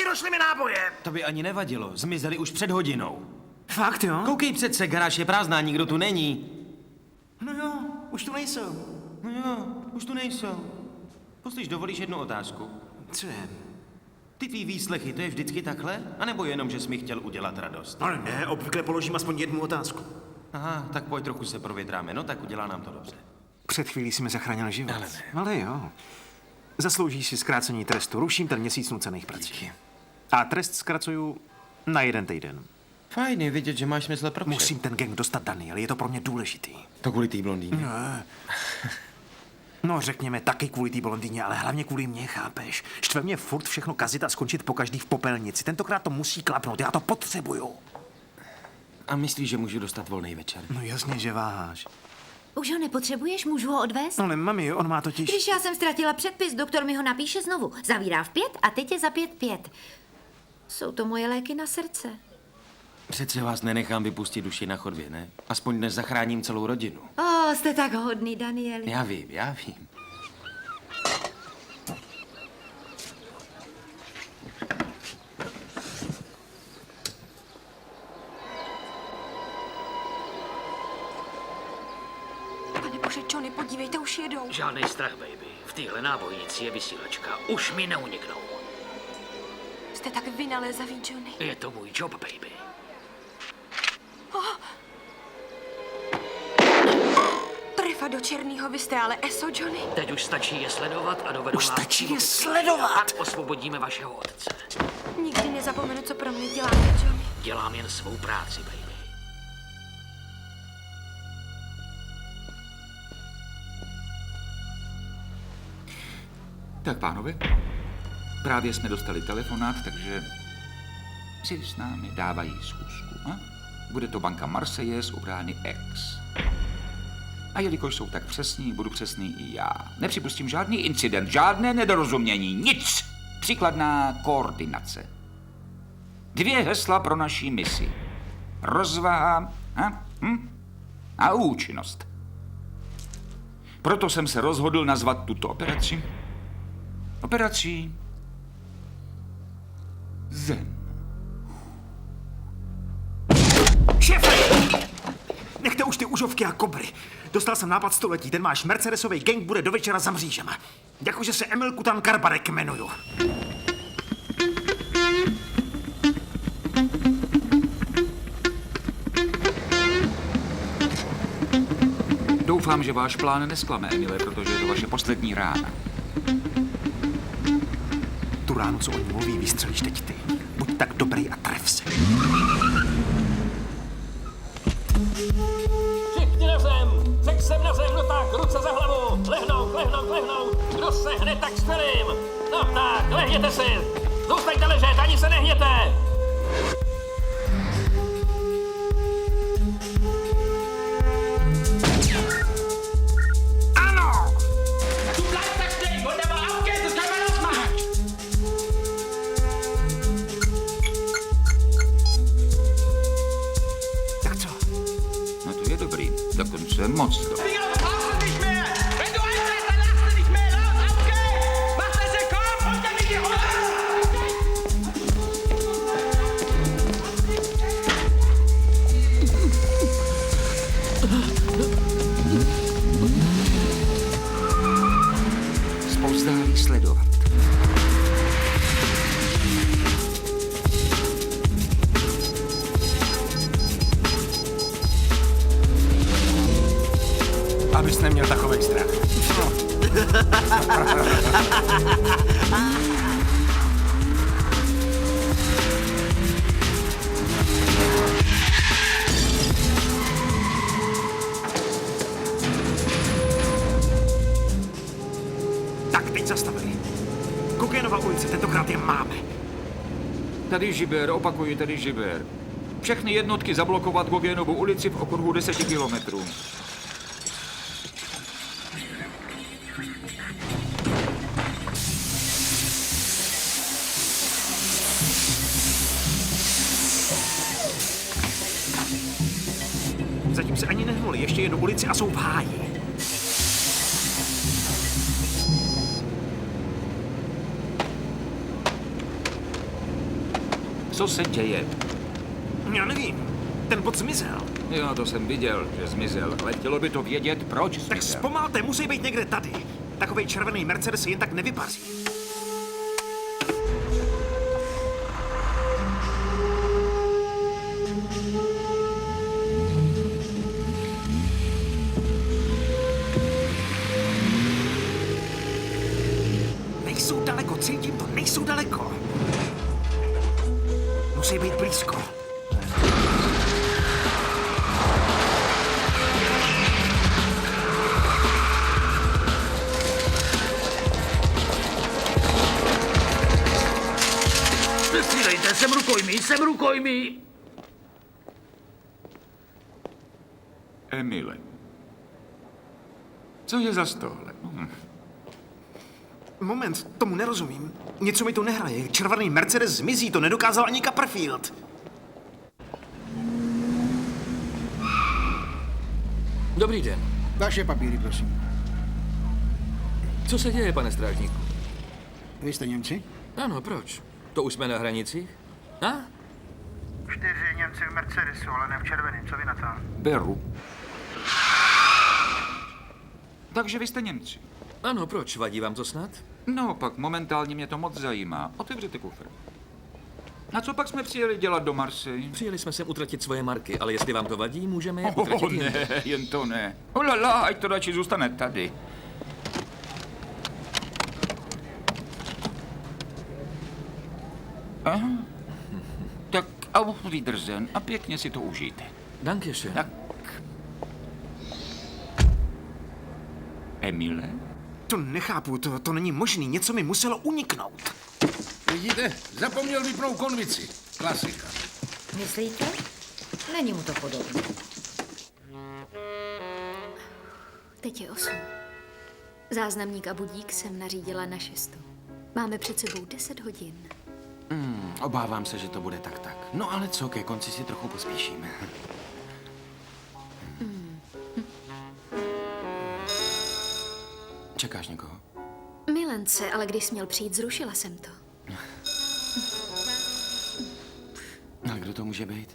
Došly mi náboje. To by ani nevadilo, zmizeli už před hodinou. Fakt jo? Koukej přece, garáž je prázdná, nikdo tu není. No jo, už tu nejsou. No jo, už tu nejsou. Poslyš, dovolíš jednu otázku? Co je? Ty tvý výslechy, to je vždycky takhle? A nebo jenom, že jsi mi chtěl udělat radost? Ale ne, obvykle položím aspoň jednu otázku. Aha, tak pojď, trochu se provětráme, no tak udělá nám to dobře. Před chvílí si mi zachránil život. Ale ne. Ale jo. Zasloužíš si zkrácení trestu, ruším ten měsíc nucených prací. A trest zkracuju na 1 týden. Fajn je vidět, že máš smysl pro vše. Musím ten gang dostat, Daniel, je to pro mě důležitý. To kvůli té blondýně. Ne. No, řekněme taky kvůli té blondýně, ale hlavně kvůli mně, chápeš? Štve mě furt všechno kazit a skončit pokaždý v popelnici. Tentokrát to musí klapnout, já to potřebuju. A myslíš, že můžu dostat volný večer? No jasně, že váháš. Už ho nepotřebuješ, můžu ho odvést? Ale mami, on má totiž... Když já jsem ztratila předpis, doktor mi ho napíše znovu. Zavírá v 5 a teď je za 5:05. Jsou to moje léky na srdce. Přece vás nenechám vypustit duši na chodbě, ne? Aspoň dnes zachráním celou rodinu. Jste tak hodný, Danieli. Já vím. Pane bože, Johnny, podívejte, už jedou. Žádnej strach, baby. V téhle nábojnici je vysílačka. Už mi neuniknou. Jste tak vynalézavý, Johnny. Je to můj job, baby. Trefa do černýho, vy jste ale eso, Johnny. Teď už stačí je sledovat a dovedu Už vás stačí je přímo sledovat? a osvobodíme vašeho otce. Nikdy nezapomenu, co pro mě děláte, Johnny. Dělám jen svou práci, baby. Tak, pánové, právě jsme dostali telefonát, takže si s námi dávají schůzku. A? Bude to banka Marseillaise u brány X. A jelikož jsou tak přesní, budu přesný i já. Nepřipustím žádný incident, žádné nedorozumění, nic. Příkladná koordinace. 2 hesla pro naší misi. Rozvaha a účinnost. Proto jsem se rozhodl nazvat tuto operací Zen. Šéfe! Nechte už ty užovky a kobry. Dostal jsem nápad století, ten váš Mercedesový gang bude do večera za mřížema. Jakože se Emil Kutan Karbarek jmenuju. Doufám, že váš plán nesklame, Emile, protože je to vaše poslední rána. Tu ránu, co oni mluví, vystřelíš teď ty. Buď tak dobrý a tref se. Všichni na zem! Řek jsem na zem, no tak, ruce za hlavu! Lehnout! Kdo se hne, tak střelím! No tak, lehněte si! Zůstaňte ležet, ani se nehněte! Ano! Du bleibst da stehen, wunderbar aufgeht, das kann man ausmachen! Tak co? No to je dobrý, dokonce moc dobrý. Spouzdálí sledovat. Abys neměl takovej strach. Tak, teď zastavili. Kokénova ulice, tentokrát je máme. Tady Žibér, opakuji, tady Žibér. Všechny jednotky zablokovat Gogénovu ulici v okruhu 10 kilometrů. Zatím se ani nehnuli, ještě jednu ulici a jsou v háji. Co se děje? Já nevím, ten bod zmizel. Jo, to jsem viděl, že zmizel, ale chtělo by to vědět, proč zmizel. Tak zpomalte, musí být někde tady. Takovej červený Mercedes se jen tak nevypaří. Nejsou daleko, cítím to, nejsou daleko. Musí být blízko. Jsem rukojmí. Emile. Co je za tohle? Moment, tomu nerozumím. Něco mi tu nehraje. Červený Mercedes zmizí, to nedokázal ani Copperfield. Dobrý den. Vaše papíry, prosím. Co se děje, pane strážníku? Vy jste Němci? Ano, proč? To už jsme na hranicích? A? 4 Němci v Mercedesu, ale ne v červeném. Co vy na to? Beru. Takže vy jste Němci. Ano, proč? Vadí vám to snad? No, pak momentálně mě to moc zajímá. Otevřete kufr. A co pak jsme přijeli dělat do Marseille? Přijeli jsme sem utratit svoje marky, ale jestli vám to vadí, můžeme je utratit jinde. Ne, jen to ne. Olala, ať to radši zůstane tady. Aha. Tak auf Wiedersehen a pěkně si to užijte. Dankeschön. Tak. Emile? To nechápu, to není možný. Něco mi muselo uniknout. Vidíte? Zapomněl vypnout konvici. Klasika. Myslíte? Není mu to podobné. Teď je 8. Záznamník a budík jsem nařídila na 6. Máme před sebou 10 hodin. Obávám se, že to bude tak. No ale co, ke konci si trochu pospíšíme. Čekáš někoho? Milence, ale když jsi měl přijít, zrušila jsem to. Ale kdo to může být?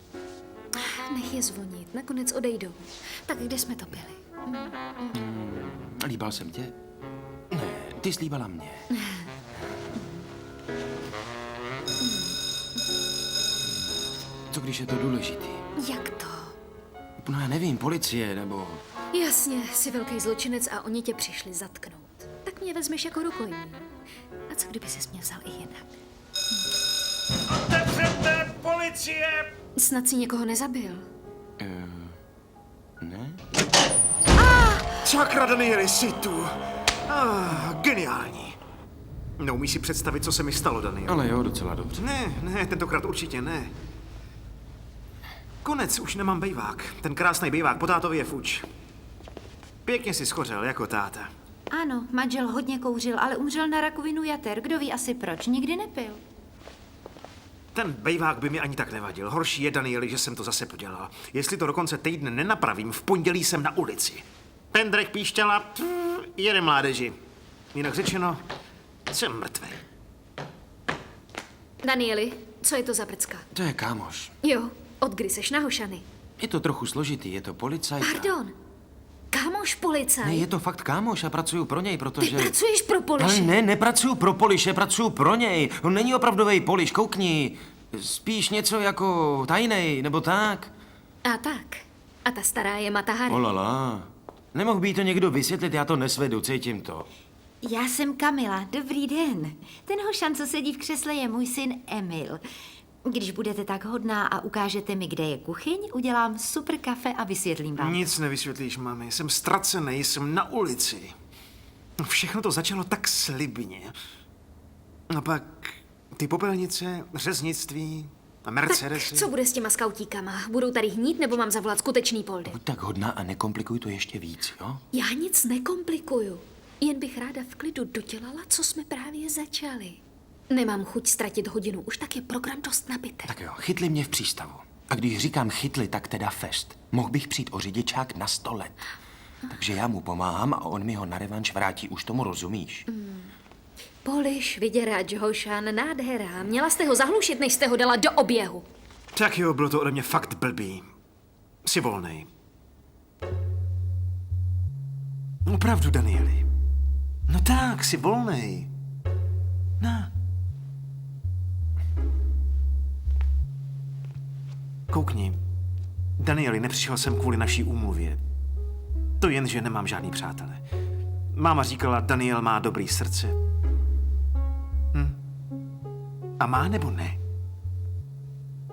Nech je zvonit, nakonec odejdou. Tak kde jsme to byli? Líbal jsem tě? Ne, ty slíbala mě. Co když je to důležitý? Jak to? No já nevím, policie nebo... Jasně, jsi velký zločinec a oni tě přišli zatknout. Tak mě vezmeš jako rukojmí. A co kdyby ses mě vzal i jinak? Otevřete, policie! Snad si někoho nezabil. Ne? Sakra, Danieli, jsi tu. Geniální. Neumíš si představit, co se mi stalo, Daniel. Ale jo, docela dobře. Ne, tentokrát určitě ne. Konec, už nemám bejvák. Ten krásný bejvák po tátovi je fuč. Pěkně si schořel, jako táta. Ano, manžel hodně kouřil, ale umřel na rakovinu jater. Kdo ví asi proč? Nikdy nepil. Ten bejvák by mi ani tak nevadil. Horší je, Danieli, že jsem to zase podělal. Jestli to do konce týdne nenapravím, v pondělí jsem na ulici. Pendrek píšťala, jede mládeži. Jinak řečeno, jsem mrtvej. Danieli, co je to za prcka? To je kámoš. Jo, od kdy seš na Hošany? Je to trochu složitý, je to policajt. Pardon, kámoš policajt? Ne, je to fakt kámoš a pracuju pro něj, protože... Ty pracuješ pro Poliše? Ale ne, nepracuju pro Poliše, pracuju pro něj. On není opravdový Poliš, koukni. Spíš něco jako tajnej, nebo tak. A tak. A ta stará je Mata Hari. Olala. Nemohl by jí to někdo vysvětlit, já to nesvedu, cítím to. Já jsem Kamila, dobrý den. Ten Hošan, co sedí v křesle, je můj syn Emil. Když budete tak hodná a ukážete mi, kde je kuchyň, udělám super kafe a vysvětlím vám. Nic nevysvětlíš, mami. Jsem ztracený, jsem na ulici. Všechno to začalo tak slibně. A pak ty popelnice, řeznictví a Mercedesy. Tak co bude s těma skautíkama? Budou tady hnít nebo mám zavolat skutečný poldy? Buď tak hodná a nekomplikuj to ještě víc, jo? Já nic nekomplikuju. Jen bych ráda v klidu dodělala, co jsme právě začali. Nemám chuť ztratit hodinu, už tak je program dost nabitý. Tak jo, chytli mě v přístavu. A když říkám chytli, tak teda fest. Mohl bych přijít o řidičák na 100 let. Takže já mu pomáhám a on mi ho na revanš vrátí, už tomu rozumíš? Poliš, vyděrač, Hošan, nádhera. Měla jste ho zahlušit, než jste ho dala do oběhu. Tak jo, bylo to ode mě fakt blbý. Jsi volnej. Opravdu, Danieli. No tak, jsi volnej. Na. Koukni. Danieli, nepřišel jsem kvůli naší úmluvě. To jen, že nemám žádný přátele. Máma říkala, Daniel má dobrý srdce. A má nebo ne?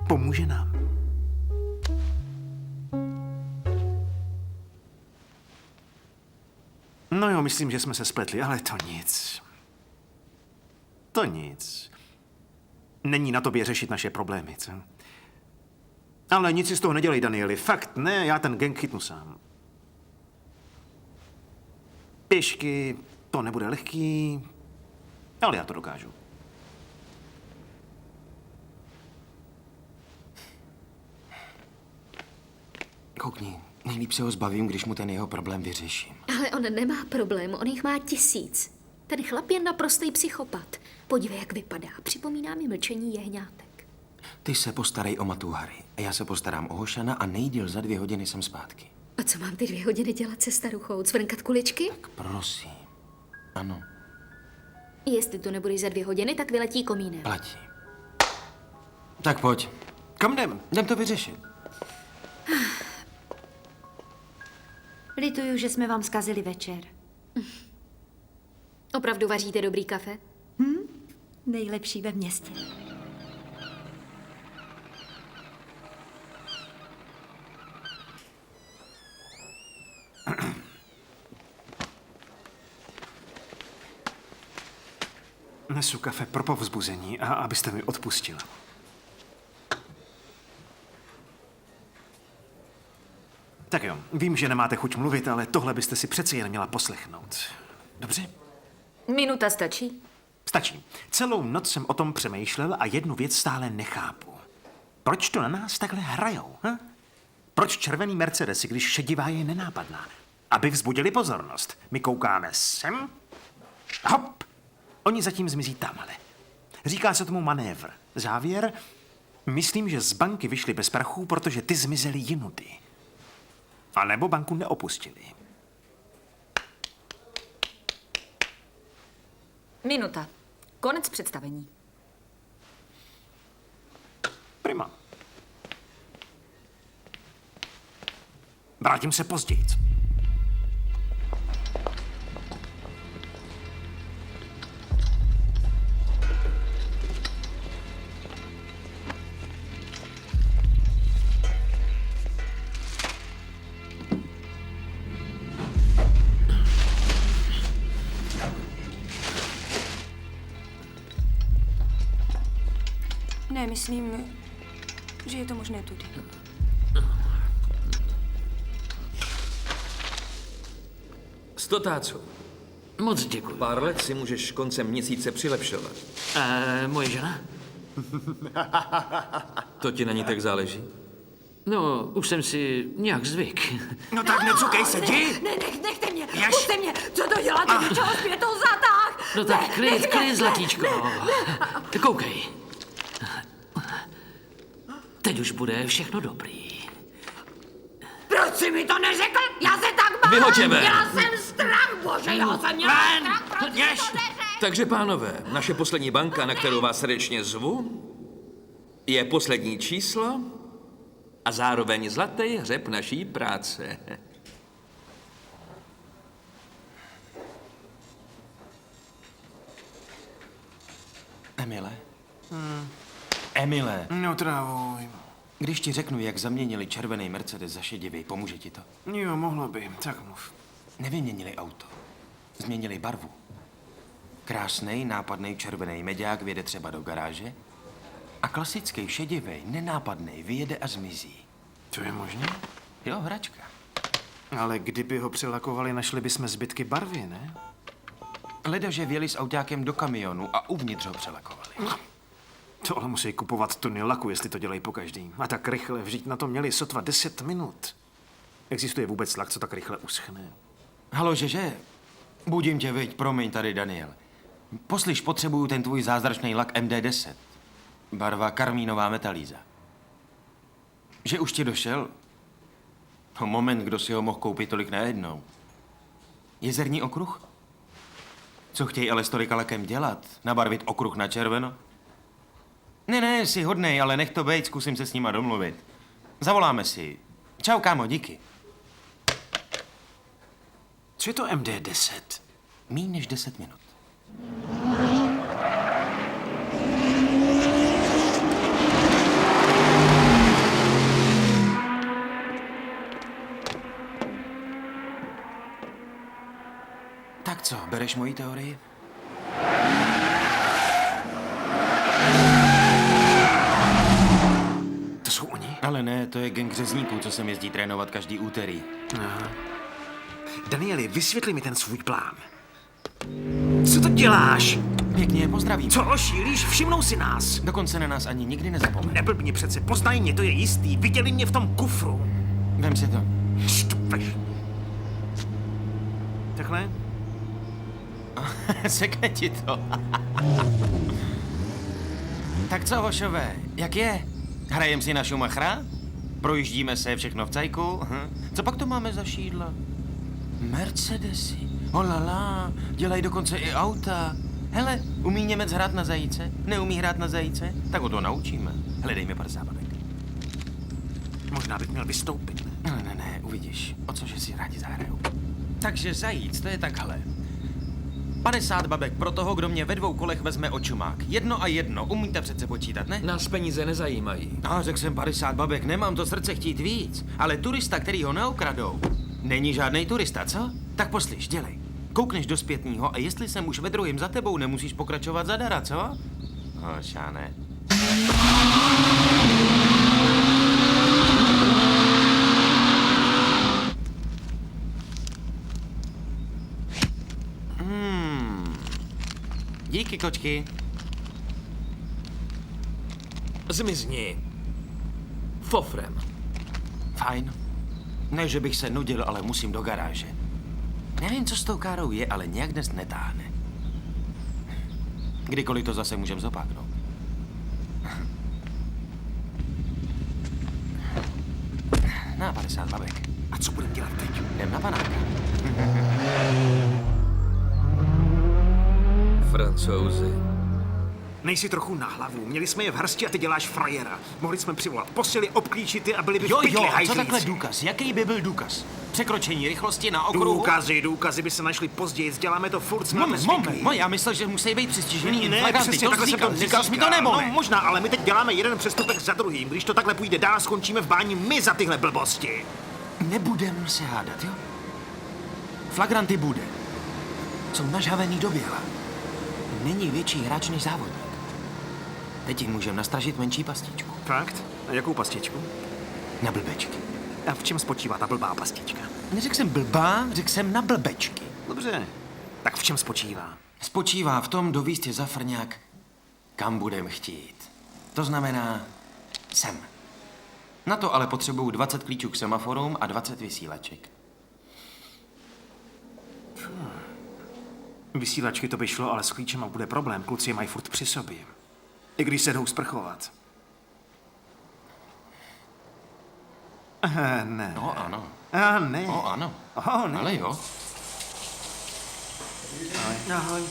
Pomůže nám. No jo, myslím, že jsme se spletli, ale to nic. To nic. Není na tobě řešit naše problémy, co? Ale nic si z toho nedělej, Danieli. Fakt ne, já ten gang chytnu sám. Pěšky, to nebude lehký, ale já to dokážu. Koukni, nejlíp se ho zbavím, když mu ten jeho problém vyřeším. Ale on nemá problém, on jich má 1000. Ten chlap je naprostý psychopat. Podívej, jak vypadá. Připomíná mi mlčení jehňátek. Ty se postarej o Matu Harry a já se postarám o Hošana a nejdýl za 2 hodiny jsem zpátky. A co mám ty 2 hodiny dělat se staruchou? Cvrnkat kuličky? Tak prosím. Ano. Jestli tu nebudeš za 2 hodiny, tak vyletí komínem. Platí. Tak pojď. Kam jdem? Jdem to vyřešit. Lituju, že jsme vám zkazili večer. Opravdu vaříte dobrý kafe? Nejlepší ve městě. Nesu kafe pro povzbuzení a abyste mi odpustila. Tak jo, vím, že nemáte chuť mluvit, ale tohle byste si přeci jen měla poslechnout. Dobře? Minuta stačí? Stačí. Celou noc jsem o tom přemýšlel a jednu věc stále nechápu. Proč to na nás takhle hrajou? Hm? Proč červený Mercedesy, když šedivá je nenápadná? Aby vzbudili pozornost. My koukáme sem a hop. Oni zatím zmizí tamhle. Říká se tomu manévr. Závěr? Myslím, že z banky vyšli bez prachů, protože ty zmizely jinudy. A nebo banku neopustili. Minuta. Konec představení. Prima. Vrátím se později. Ne, myslím, že je to možné tudy. Stotácu. Moc děkuji. Pár let si můžeš koncem měsíce přilepšovat. Moje žena? To ti na ní tak záleží? No, už jsem si nějak zvyk. No tak necukej se, jdi! Nechte mě, puste mě, co to děláte, vy čeho zpět to zatách? No tak klid, zlatíčko. Koukej. Teď už bude všechno dobrý. Proč jsi mi to neřekl? Já se tak bála. Vyhoďte ven. Měla jsem strach, bože, já jsem měla strach. Proč jsi mi to neřekl? Takže pánové, naše poslední banka, na kterou vás srdečně zvu, je poslední číslo a zároveň zlatý hřeb naší práce. Emile? Emile. No trávuj. Když ti řeknu, jak zaměnili červený Mercedes za šedivý, pomůže ti to? Jo, mohla by. Tak mluv. Nevyměnili auto. Změnili barvu. Krásnej, nápadnej červený meďák vyjede třeba do garáže a klasický šedivý, nenápadnej vyjede a zmizí. To je možné? Jo, hračka. Ale kdyby ho přelakovali, našli bychom zbytky barvy, ne? Ledaže vjeli s autákem do kamionu a uvnitř ho přelakovali. To ale musí kupovat tuny laku, jestli to dělají pokaždý. A tak rychle, vždyť na to měli sotva 10 minut. Existuje vůbec lak, co tak rychle uschne? Halo, že? Budím tě, viď, promiň, tady Daniel. Poslyš, potřebuju ten tvůj zázračný lak MD10. Barva karmínová metalíza. Že už ti došel? No moment, kdo si ho mohl koupit tolik najednou. Jezerní okruh? Co chtějí ale s tolika lakem dělat? Nabarvit okruh na červeno? Ne, jsi hodnej, ale nech to bejt, zkusím se s nima domluvit. Zavoláme si. Čau, kámo, díky. Co je to MD10? Míň než 10 minut. Tak co, bereš moji teorii? Ale ne, to je gang řezníků, co sem jezdí trénovat každý úterý. Aha. Danieli, vysvětli mi ten svůj plán. Co to děláš? Pěkně je pozdravím. Co, šílíš? Všimnou si nás. Dokonce na nás ani nikdy nezapomene. Neblbni přece, poznají mě, to je jistý. Viděli mě v tom kufru. Vem si to. Štupeš. Takhle? Sekne ti to. Tak co, hošové, jak je? Hrajem si na Schumachera? Projíždíme se všechno v cajku? Co pak to máme za šídla? Mercedesy. Olala, dělají dokonce i auta. Hele, umí Němec hrát na zajíce? Neumí hrát na zajíce? Tak ho to naučíme. Hele, dej mi pár zábavek. Možná bych měl vystoupit, ne? Ne, uvidíš. O cože si rádi zahrajou. Takže zajíc, to je takhle. 50 babek pro toho, kdo mě ve 2 kolech vezme očumák. 1 a 1, umíte přece počítat, ne? Nás peníze nezajímají. No, řekl jsem 50 babek, nemám to srdce chtít víc. Ale turista, který ho neokradou, není žádnej turista, co? Tak poslyš, dělej. Koukneš do zpětního a jestli jsem už ve druhém za tebou, nemusíš pokračovat zadara, co? Šáne. Díky, kočky. Zmizni. Fofrem. Fajn. Ne, že bych se nudil, ale musím do garáže. Nevím, co s tou károu je, ale nějak dnes netáhne. Kdykoliv to zase můžem zopáknout. Na 50 babek. A co budeme dělat teď? Jdem na panáka. Francouzi. Nejsi trochu na hlavu. Měli jsme je v hrsti a ty děláš frajera. Mohli jsme přivolat posily, obklíčit je a byli by v Jo, pytli a co hajzlíci. takhle důkaz? Jaký by byl důkaz? Překročení rychlosti na okruhu? Důkazy by se našly později. Děláme to furt, jsme Moment, já myslel, že musí být přistižený Ne, inflaganty. přesně takhle jsem to říkáš mi to nebo No ne? možná, ale my teď děláme jeden přestupek za druhým. Když to takhle půjde dál, skončíme v bání my za tyhle blbosti. Nebudem se hádat, jo? Flagranty bude. Jsou nažhavený do běla. Není větší hráč než závodník. Teď jim můžeme nastražit menší pastičku. Fakt? A jakou pastičku? Na blbečky. A v čem spočívá ta blbá pastička? Neřekl jsem blbá, řekl jsem na blbečky. Dobře. Tak v čem spočívá? Spočívá v tom dovíst je za frňák, kam budem chtít. To znamená sem. Na to ale potřebuju 20 klíčů k semaforům a 20 vysílaček. Vysílačky to by šlo, ale s klíčema bude problém. Kluci je mají furt při sobě. I když se jdou sprchovat. Ne. No ano. Ne. No ano. Ne. Ale jo. Ahoj.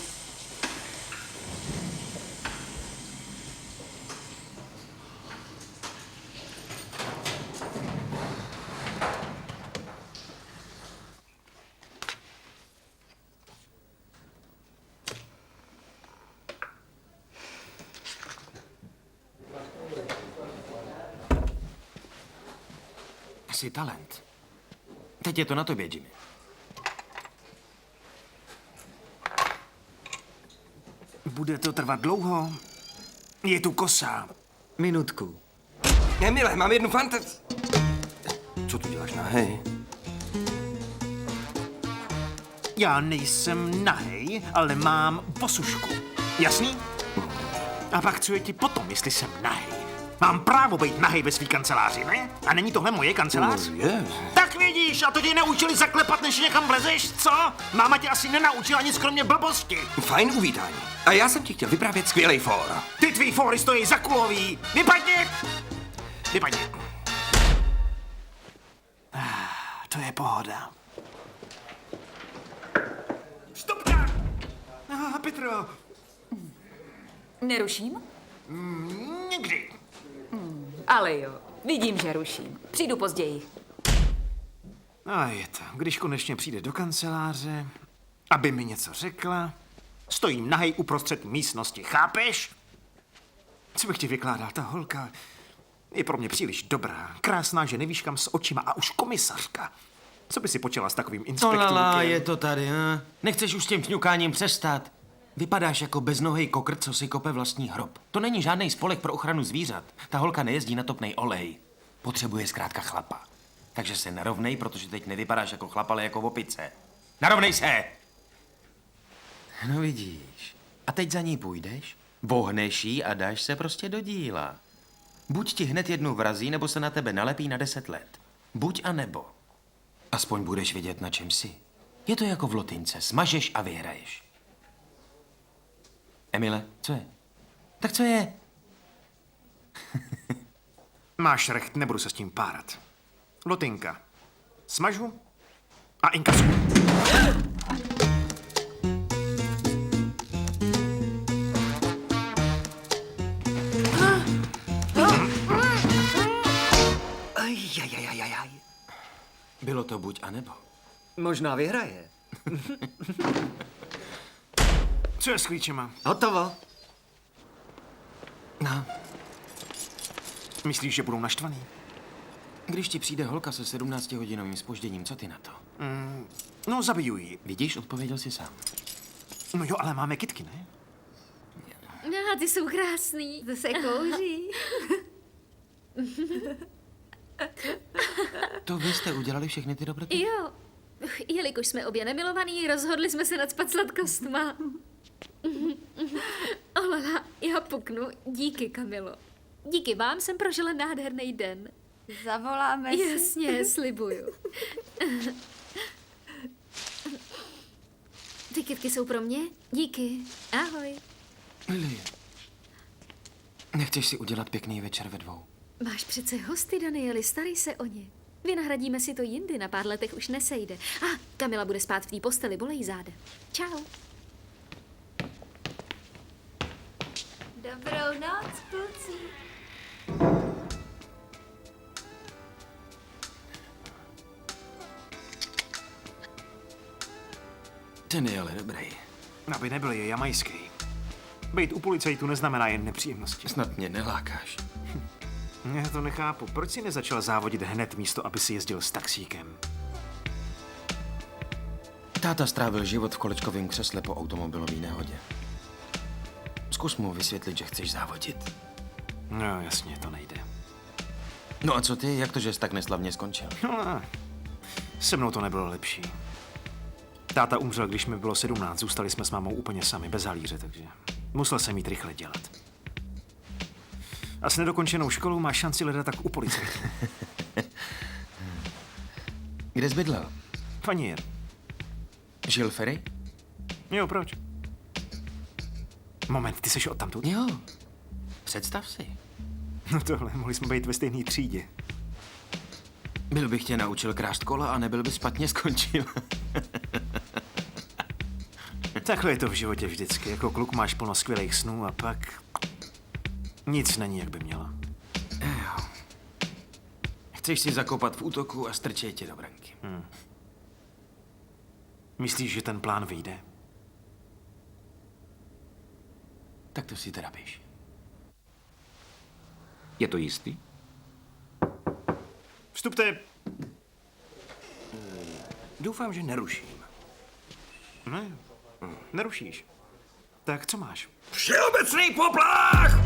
Jsi talent. Teď je to na tobě, Jimmy. Bude to trvat dlouho? Je tu kosa. Minutku. Emile, mám jednu fantazii. Co tu děláš nahej? Já nejsem nahej, ale mám posušku. Jasný? A pak co je ti potom, jestli jsem nahej? Mám právo být nahej ve svý kanceláři, ne? A není tohle moje kancelář? Tak vidíš, a to tě neučili zaklepat, než někam vlezeš, co? Máma tě asi nenaučila nic kromě blbosti. Fajn uvítání. A já jsem ti chtěl vyprávět skvělej fór. Ty tvý fóry stojí za kulový. Vypadni! Vypadni. To je pohoda. Stopka! Petro. Neruším? Nikdy. Ale jo, vidím, že ruším. Přijdu později. A je to, když konečně přijde do kanceláře, aby mi něco řekla, stojím nahej uprostřed místnosti, chápeš? Co bych ti vykládal, ta holka je pro mě příliš dobrá, krásná, že nevíš kam s očima a už komisařka. Co by si počela s takovým inspektorem? Olala, je to tady, hm? Nechceš už s tím ťňukáním přestat? Vypadáš jako beznohej kokr, co si kope vlastní hrob. To není žádný spolek pro ochranu zvířat. Ta holka nejezdí na topnej olej. Potřebuje zkrátka chlapa. Takže se narovnej, protože teď nevypadáš jako chlap, ale jako opice. Narovnej se! No vidíš. A teď za ní půjdeš, vohneš jí a dáš se prostě do díla. Buď ti hned jednou vrazí, nebo se na tebe nalepí na 10 let. Buď a nebo. Aspoň budeš vědět, na čem jsi. Je to jako v lotince. Smažeš a vyhraješ. Emile, co je? Tak co je? Máš recht, nebudu se s tím párat. Lotinka. Smažu a inkasuju. Ajajajajaj. Bylo to buď a nebo. Možná vyhraje. Co je s klíčema? Hotovo. No. Myslíš, že budou naštvaný? Když ti přijde holka se 17hodinovým zpožděním, co ty na to? No, zabiju ji. Vidíš, odpověděl jsi sám. No jo, ale máme kytky, ne? No, ty jsou krásný. To se kouří. To vy jste udělali všechny ty dobroty? Jo. Jelikož jsme obě nemilovaný, rozhodli jsme se nacpat sladkostma. Olala, já puknu. Díky, Kamilo. Díky vám jsem prožila nádherný den. Zavoláme si. Jasně, slibuju. Ty kytky jsou pro mě? Díky. Ahoj. Lili, nechceš si udělat pěkný večer ve dvou? Máš přece hosty, Danieli, starej se o ně. Vynahradíme si to jindy, na pár letech už nesejde. Kamila bude spát v té posteli, bolej záda. Čau. Dobrou noc, kluci. Ten je ale dobrý. Aby nebyl, je jamajský. Bejt u policajtů neznamená jen nepříjemnosti. Snad mě nelákáš. Já to nechápu. Proč si nezačal závodit hned místo, aby si jezdil s taxíkem? Táta strávil život v kolečkovém křesle po automobilové nehodě. Zkus mu vysvětlit, že chceš závodit. No jasně, to nejde. No a co ty? Jak to, že jsi tak neslavně skončil? No, se mnou to nebylo lepší. Táta umřel, když mi bylo 17. Zůstali jsme s mámou úplně sami, bez halíře, takže musel jsem jít rychle dělat. A s nedokončenou školou máš šanci hledat tak u policajtů. Kde jsi bydlel? Panír. Žil Ferry? Jo, proč? Moment, ty jsi odtamtud? Jo. Představ si. No tohle, mohli jsme být ve stejné třídě. Byl bych tě naučil krást kola a nebyl by špatně skončil. Takhle je to v životě vždycky. Jako kluk máš plno skvělých snů a pak nic není, jak by mělo. Jo. Chceš si zakopat v útoku a strčej tě do branky. Myslíš, že ten plán vyjde? Tak to si teda běž. Je to jistý? Vstupte. Doufám, že neruším. Ne, nerušíš. Tak co máš? Všeobecný poplach!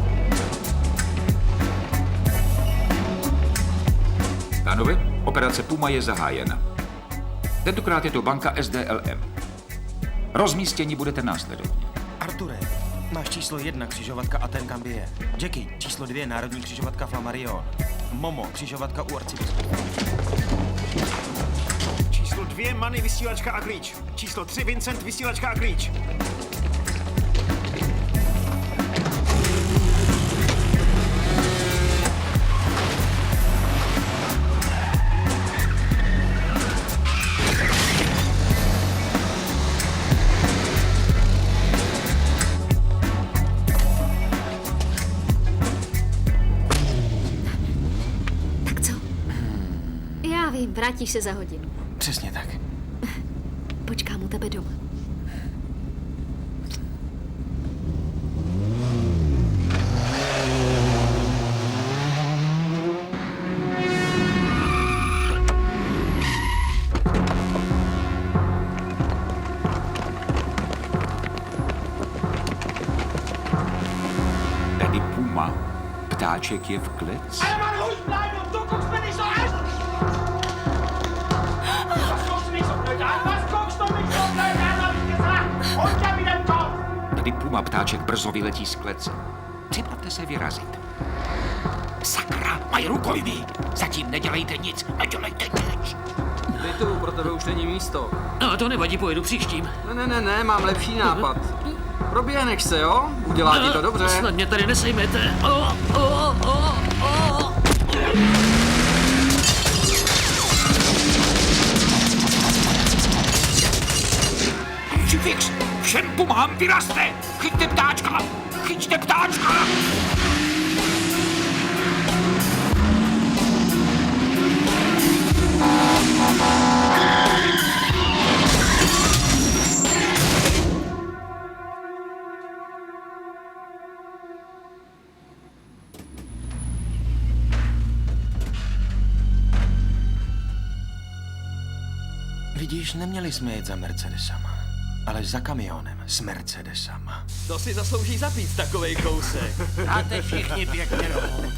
Pánové, operace Puma je zahájena. Tentokrát je to banka SDLM. Rozmístění budete následovně. Arture, máš číslo 1 křižovatka Aten Cambie. Jackie, číslo 2 národní křižovatka Flammarion. Momo, křižovatka u arcibiskupa. Číslo 2 Manny, vysílačka a klíč. Číslo 3 Vincent, vysílačka a klíč. Vrátíš se za hodinu. Přesně tak. Počkám u tebe doma. Tady Puma. Ptáček je v kleci. Ale mám už blájno, dokud jsme vypům a ptáček brzo vyletí z klece. Připravte se vyrazit. Sakra, mají rukojmí! Zatím nedělejte nic, nedělejte nic! Vitu, pro tebe už není místo. No, to nevadí, pojedu příštím. Ne, mám lepší nápad. Proběhneš se, jo? Udělá ti to dobře. Snad mě tady nesejmete. Fix, všem pomáhám, vyrazte! Chyťte ptáčka! Chyťte ptáčka! Vidíš, neměli jsme jet za Mercedesama, ale za kamionem s Mercedesama. To si zaslouží zapít takovej kousek. Dáte všichni pěkně domů.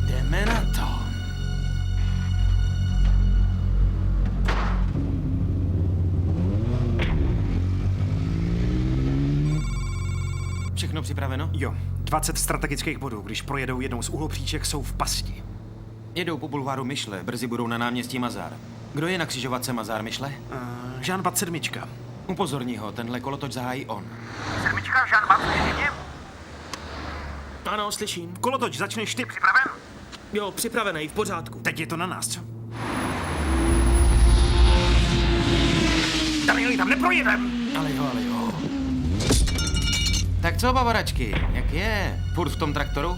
Jdeme na to. Všechno připraveno? Jo, 20 strategických bodů, když projedou jednou z uhlopříček, jsou v pasti. Jedou po bulváru Myšle, brzy budou na náměstí Mazar. Kdo je na křižovatce Mazar Myšle? Jean 27. Upozorní ho, tenhle kolotoč zahájí on. 7. Jean 27. Ano, slyším. Kolotoč, začneš ty. Připraven? Jo, připravený, v pořádku. Teď je to na nás, co? Danieli, tam neprojedem! Ale jo. Tak co, bavaračky, jak je? Furt v tom traktoru?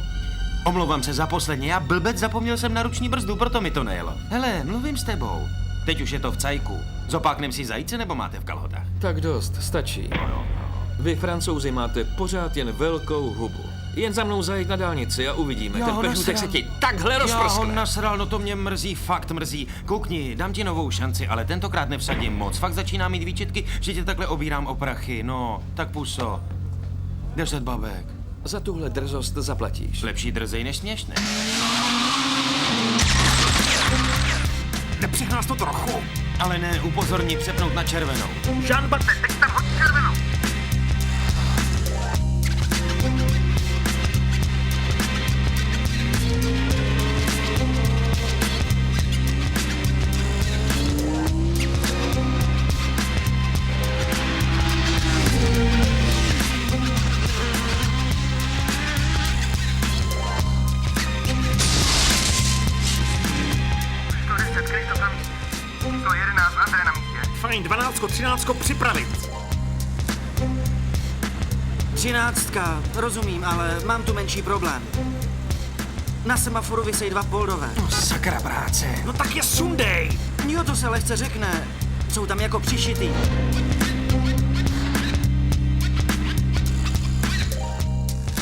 Omlouvám se za posledně, já blbec zapomněl jsem na ruční brzdu, proto mi to nejelo. Hele, mluvím s tebou. Teď už je to v cajku. Zopáknem si zajíce nebo máte v kalhotách? Tak dost, stačí. Vy, Francouzi, máte pořád jen velkou hubu. Jen za mnou zajít na dálnici a uvidíme. Ten pehnutek se ti takhle rozprskne. Já ho nasral, no to mě mrzí, fakt mrzí. Koukni, dám ti novou šanci, ale tentokrát nevsadím moc. Fakt začínám mít výčitky, že tě takhle obírám o prachy. No, tak puso. 10 babek. Za tuhle drzost zaplatíš. Lepší drzej než směšný. Nepřihnás to trochu. Ale ne, upozorni, přepnout na červenou. Jean Teď tam hodí červenou. Fajn, 12, 13 připravit. 13, rozumím, ale mám tu menší problém. Na semaforu visej 2 poldové. No sakra práce. No tak je sundej! Jo, to se lehce řekne. Jsou tam jako přišitý.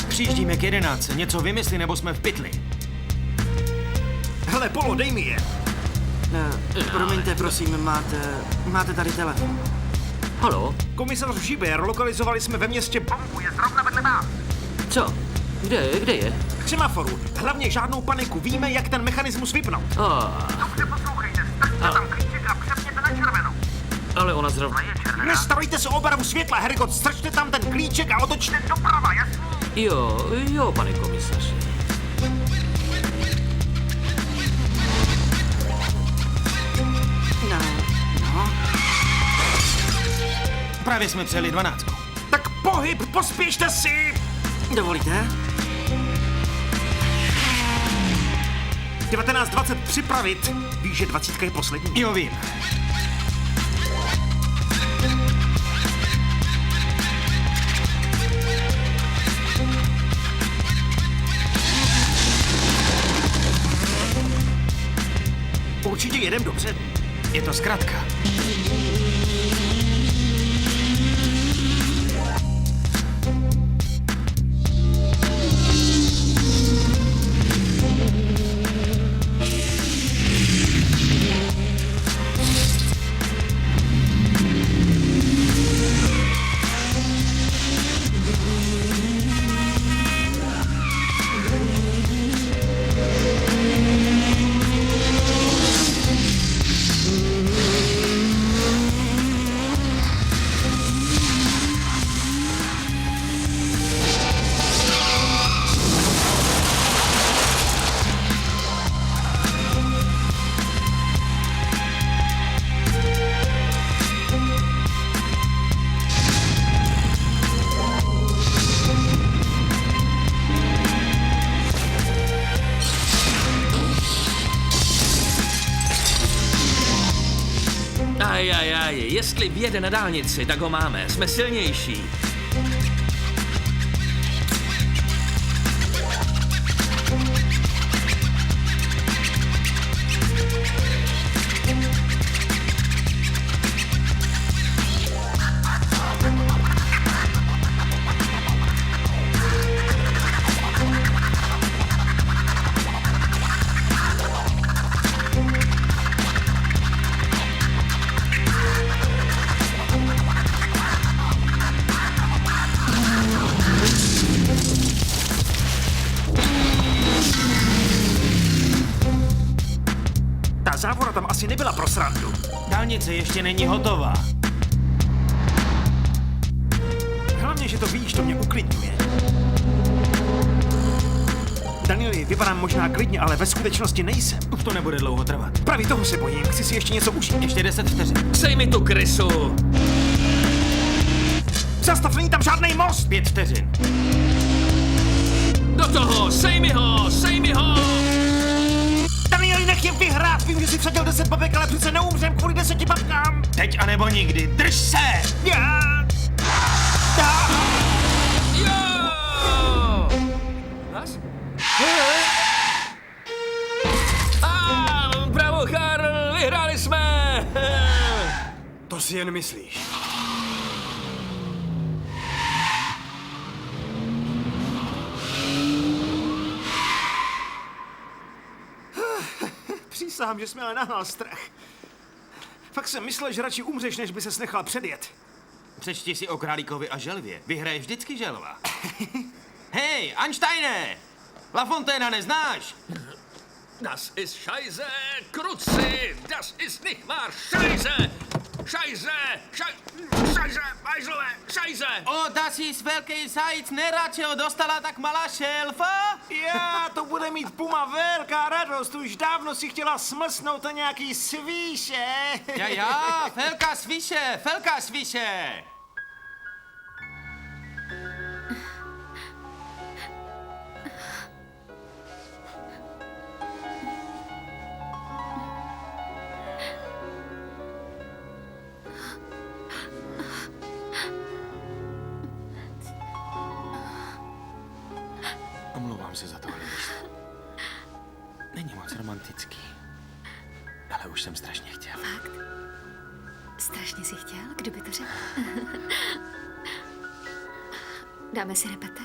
Přijíždíme k 11, něco vymysli, nebo jsme v pytli. Hele, Polo, dej mi je. Promiňte, prosím, máte tady telefon. Halo? Komisař Žiber, lokalizovali jsme ve městě bombu, je zrovna vedle vás. Co? Kde je? K semaforu. Hlavně žádnou paniku, víme, jak ten mechanismus vypnout. Dobře poslouchejte, strčte tam klíček a přepněte na červenou. Ale ona zrovna... Nestarejte se o barvu světla, Hergot, strčte tam ten klíček a otočte doprava, jasný? Jo, pane komisaři. No. Právě jsme přijeli 12. Tak pohyb, pospěšte si! Dovolíte? 19:20 připravit. Víš, že 20 je poslední? Jo, vím. Určitě jedem dobře. Je to zkratka. Jestli vjede na dálnici, tak ho máme. Jsme silnější. Ta závora tam asi nebyla pro srandu. Dálnice ještě není hotová. Hlavně, že to víš, to mě uklidňuje. Danieli, vypadám možná klidně, ale ve skutečnosti nejsem. Už to nebude dlouho trvat. Právě toho se bojím, chci si ještě něco užít. Ještě 10 vteřin. Sej mi tu krysu! Zastav, není tam žádný most! 5 vteřin. Do toho! Sej mi ho! Sej mi ho! Danieli, nech je vyhrát! Vím, že si vsadil 10 babek, ale přece neumřem kvůli 10 babkám! Teď anebo nikdy. Drž se! Jo! Nás? Bravo, Karl! Vyhráli jsme! To si jen myslíš. Přísahám, že jsme ale nahnal strach. Fakt jsem myslel, že radši umřeš, než by ses nechal předjet. Přečti si o králíkovi a želvě. Vyhraje vždycky želva. Hej, Einsteine! La Fontaine neznáš? Das ist Scheiße, Kruci! Das ist nicht wahr! Scheiße! Scheiße! Scheiße! Majzlové! Scheiße! O, das ist velký zajc, nerad, že ho dostala tak malá šelfa? Já, to bude mít Puma velká radost. Už dávno si chtěla smlsnout na nějaký svíše. Ja, velká svíše. Omlouvám se za to, ale není moc romantický. Ale už jsem strašně chtěl. Fakt? Strašně si chtěl? Kdo by to řekl? Dáme si repete?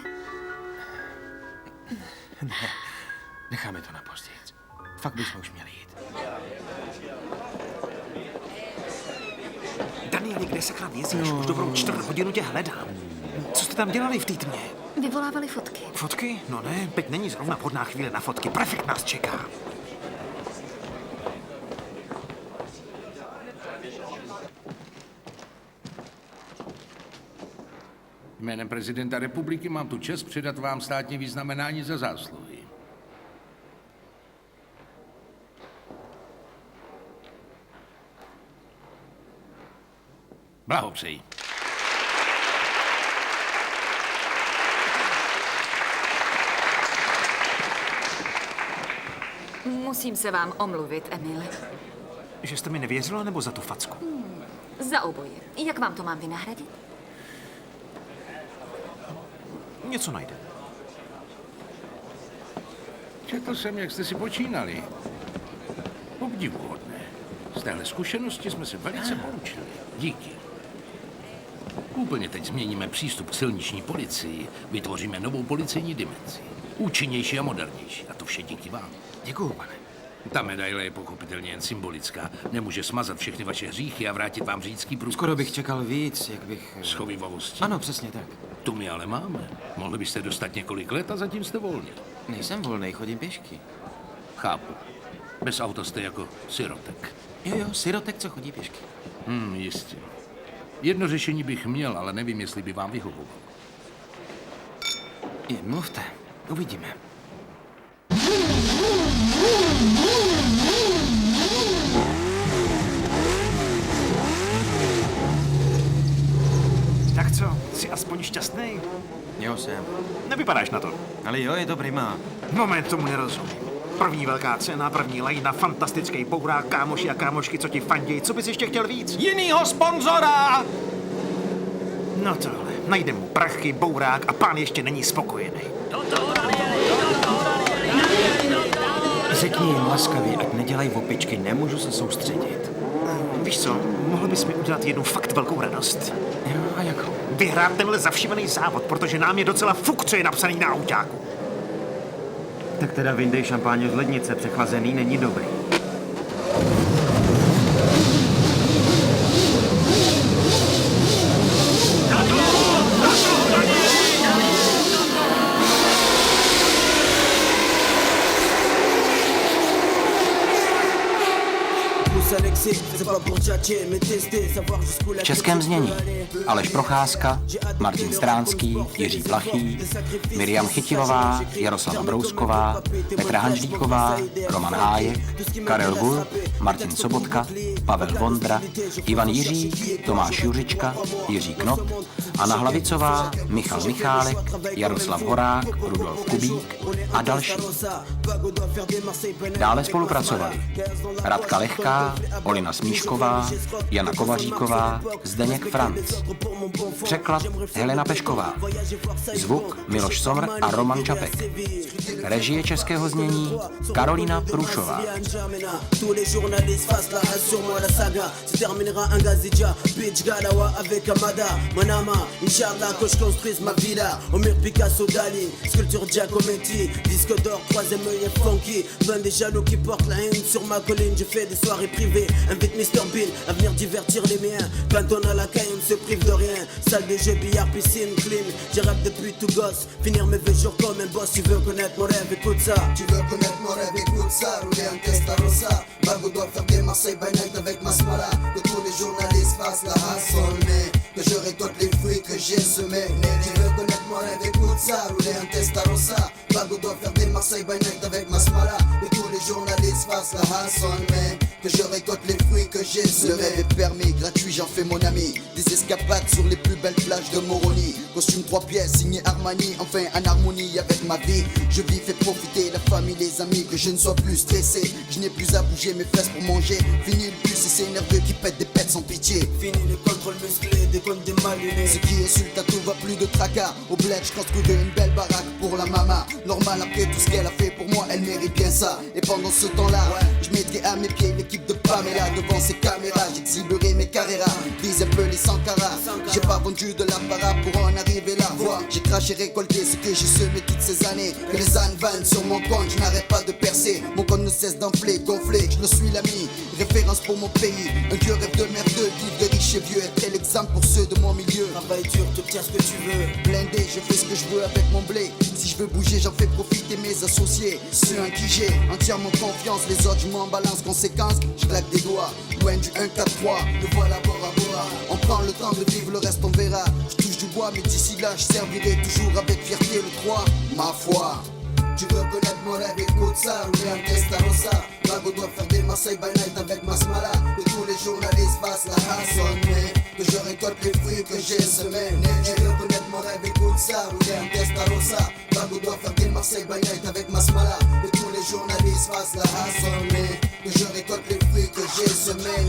Ne, necháme to na později. Fakt bychom už měli jít. Danieli, kde sakra vězíš? Už dobrou 4 hodinu tě hledám. Co jste tam dělali v té tmě? Vyvolávali fotky. Fotky? No ne, teď není zrovna vhodná chvíle na fotky. Prefekt nás čeká. Jménem prezidenta republiky mám tu čest předat vám státní vyznamenání za zásluhy. Blahopřeji. Musím se vám omluvit, Emile. Že jste mi nevěřila, nebo za tu facku? Za oboje. Jak vám to mám vynahradit? Něco najde. Četl jsem, jak jste si počínali. Obdivuhodné. Z téhle zkušenosti jsme se velice poučili. Díky. Úplně teď změníme přístup k silniční policii. Vytvoříme novou policejní dimenzi. Účinnější a modernější. A to vše díky vám. Děkuju, pane. Ta medaile je pochopitelně jen symbolická. Nemůže smazat všechny vaše hříchy a vrátit vám řidičský průkaz. Skoro bych čekal víc, jak bych... Schovivavosti? Ano, přesně tak. Tu my ale máme. Mohli byste dostat několik let a zatím jste volní. Nejsem volnej, chodím pěšky. Chápu. Bez auta jste jako sirotek. Jo, sirotek, co chodí pěšky. Jistě. Jedno řešení bych měl, ale nevím, jestli by vám vyhovovalo. Jen mluvte. Uvidíme. Tak co, jsi aspoň šťastný? Jo, jsem. Nevypadáš na to. Ale jo, je to prima. Moment, tomu nerozumím. První velká cena, první lejna, fantastický bourák, kámoši a kámošky, co ti fandějí. Co bys ještě chtěl víc? Jinýho sponzora! No tohle, najdem mu prachy, bourák a pán ještě není spokojený. Řekni jim laskavě, ať nedělají opičky, nemůžu se soustředit. Víš co, mohl bys mi udělat jednu fakt velkou radost. Jo, a jakou? Vyhrát tenhle zavšívaný závod, protože nám je docela fuk, co je napsaný na autáku. Tak teda vyndej šampáně z lednice, přechlazený není dobrý. V českém znění Aleš Procházka, Martin Stránský, Jiří Plachý, Miriam Chytilová, Jaroslava Brousková, Petra Hanžlíková, Roman Hájek, Karel Vul, Martin Sobotka, Pavel Vondra, Ivan Jiří, Tomáš Juřička, Jiří Knop, Anna Hlavicová, Michal Michálek, Jaroslav Horák, Rudolf Kubík a další. Dále spolupracovali Radka Lehká, Olina Smíšková, Jana Kovaříková, Zdeněk Franc. Překlad Helena Pešková. Zvuk Miloš Somr a Roman Čapek. Režie českého znění Karolina Průšová. Invite Mr Bean à venir divertir les miens. Quand on a la caille, on ne se prive de rien. Salle de jeux, billard, piscine, clean. J'ai rêve depuis tout gosse. Finir mes vieux jours comme un boss. Tu veux connaître mon rêve, écoute ça. Tu veux connaître mon rêve, écoute ça. Rouler un Testarossa. Mago doit faire des Marseille by night avec ma smala. Que tous les journalistes fassent la hassle, mais que je récolte les fruits que j'ai semés. Tu veux connaître mon rêve, écoute ça. Rouler un Testarossa. Mago doit faire des Marseille by night avec ma smala. Que tous les journalistes fassent la hassle, mais que je récolte les fruits que j'ai semés. Le rêve est permis, gratuit, j'en fais mon ami. Des escapades sur les plus belles plages de Moroni. Costume 3 pièces, signé Armani. Enfin en harmonie avec ma vie. Je vis, fais profiter la famille, les amis. Que je ne sois plus stressé. Je n'ai plus à bouger mes fesses pour manger. Fini le bus et c'est nerveux qui pète des pètes sans pitié. Fini le contrôle musclé, des comptes des malunés. Ce qui insulte à tout va plus de tracas. Au bled, je construis une belle baraque pour la mama. Normal après tout ce qu'elle a fait pour moi, elle mérite bien ça. Et pendant ce temps-là, je mettrai à mes pieds l'équipe de Pamela. Devant ses caméras, j'exhiberai mes carreras. Vise un peu les Sankara. J'ai pas vendu de l'apparat pour en arriver là. J'ai craché, récolté ce que j'ai semé toutes ces années. Que les ânes vannent sur mon compte, je n'arrête pas de percer. Mon compte ne cesse d'enfler, gonfler. Je ne suis l'ami, référence pour mon pays. Un vieux rêve de merdeux, vivre de riche et vieux. Être l'exemple pour ceux de mon milieu. Travail dur, t'obtiens ce que tu veux. Blindé, je fais ce que je veux avec mon blé. Si je veux bouger, j'en fais profiter mes associés. Ceux en qui j'ai entièrement confiance. Les autres, je m'en balance. Conséquence, je claque des doigts. Loin du 1-4-3, le voilà Bora Bora. On prend le temps de vivre, le reste on verra. Je touche du bois, mais d'ici là, je servirai toujours avec fierté le 3. Ma foi. Tu veux connaître mon rêve, écoute ça. Rouler un Testarossa. Mago doit faire des Marseille by night avec ma smala. Que tous les journalistes fassent la hassle, mais que je récolte les fruits que j'ai semés. Tu veux connaître mon rêve, écoute ça. Rouler un Testarossa. Mago doit faire des Marseille by night avec ma smala. Que tous les journalistes fassent la hassle, mais que je récolte les fruits que j'ai semés.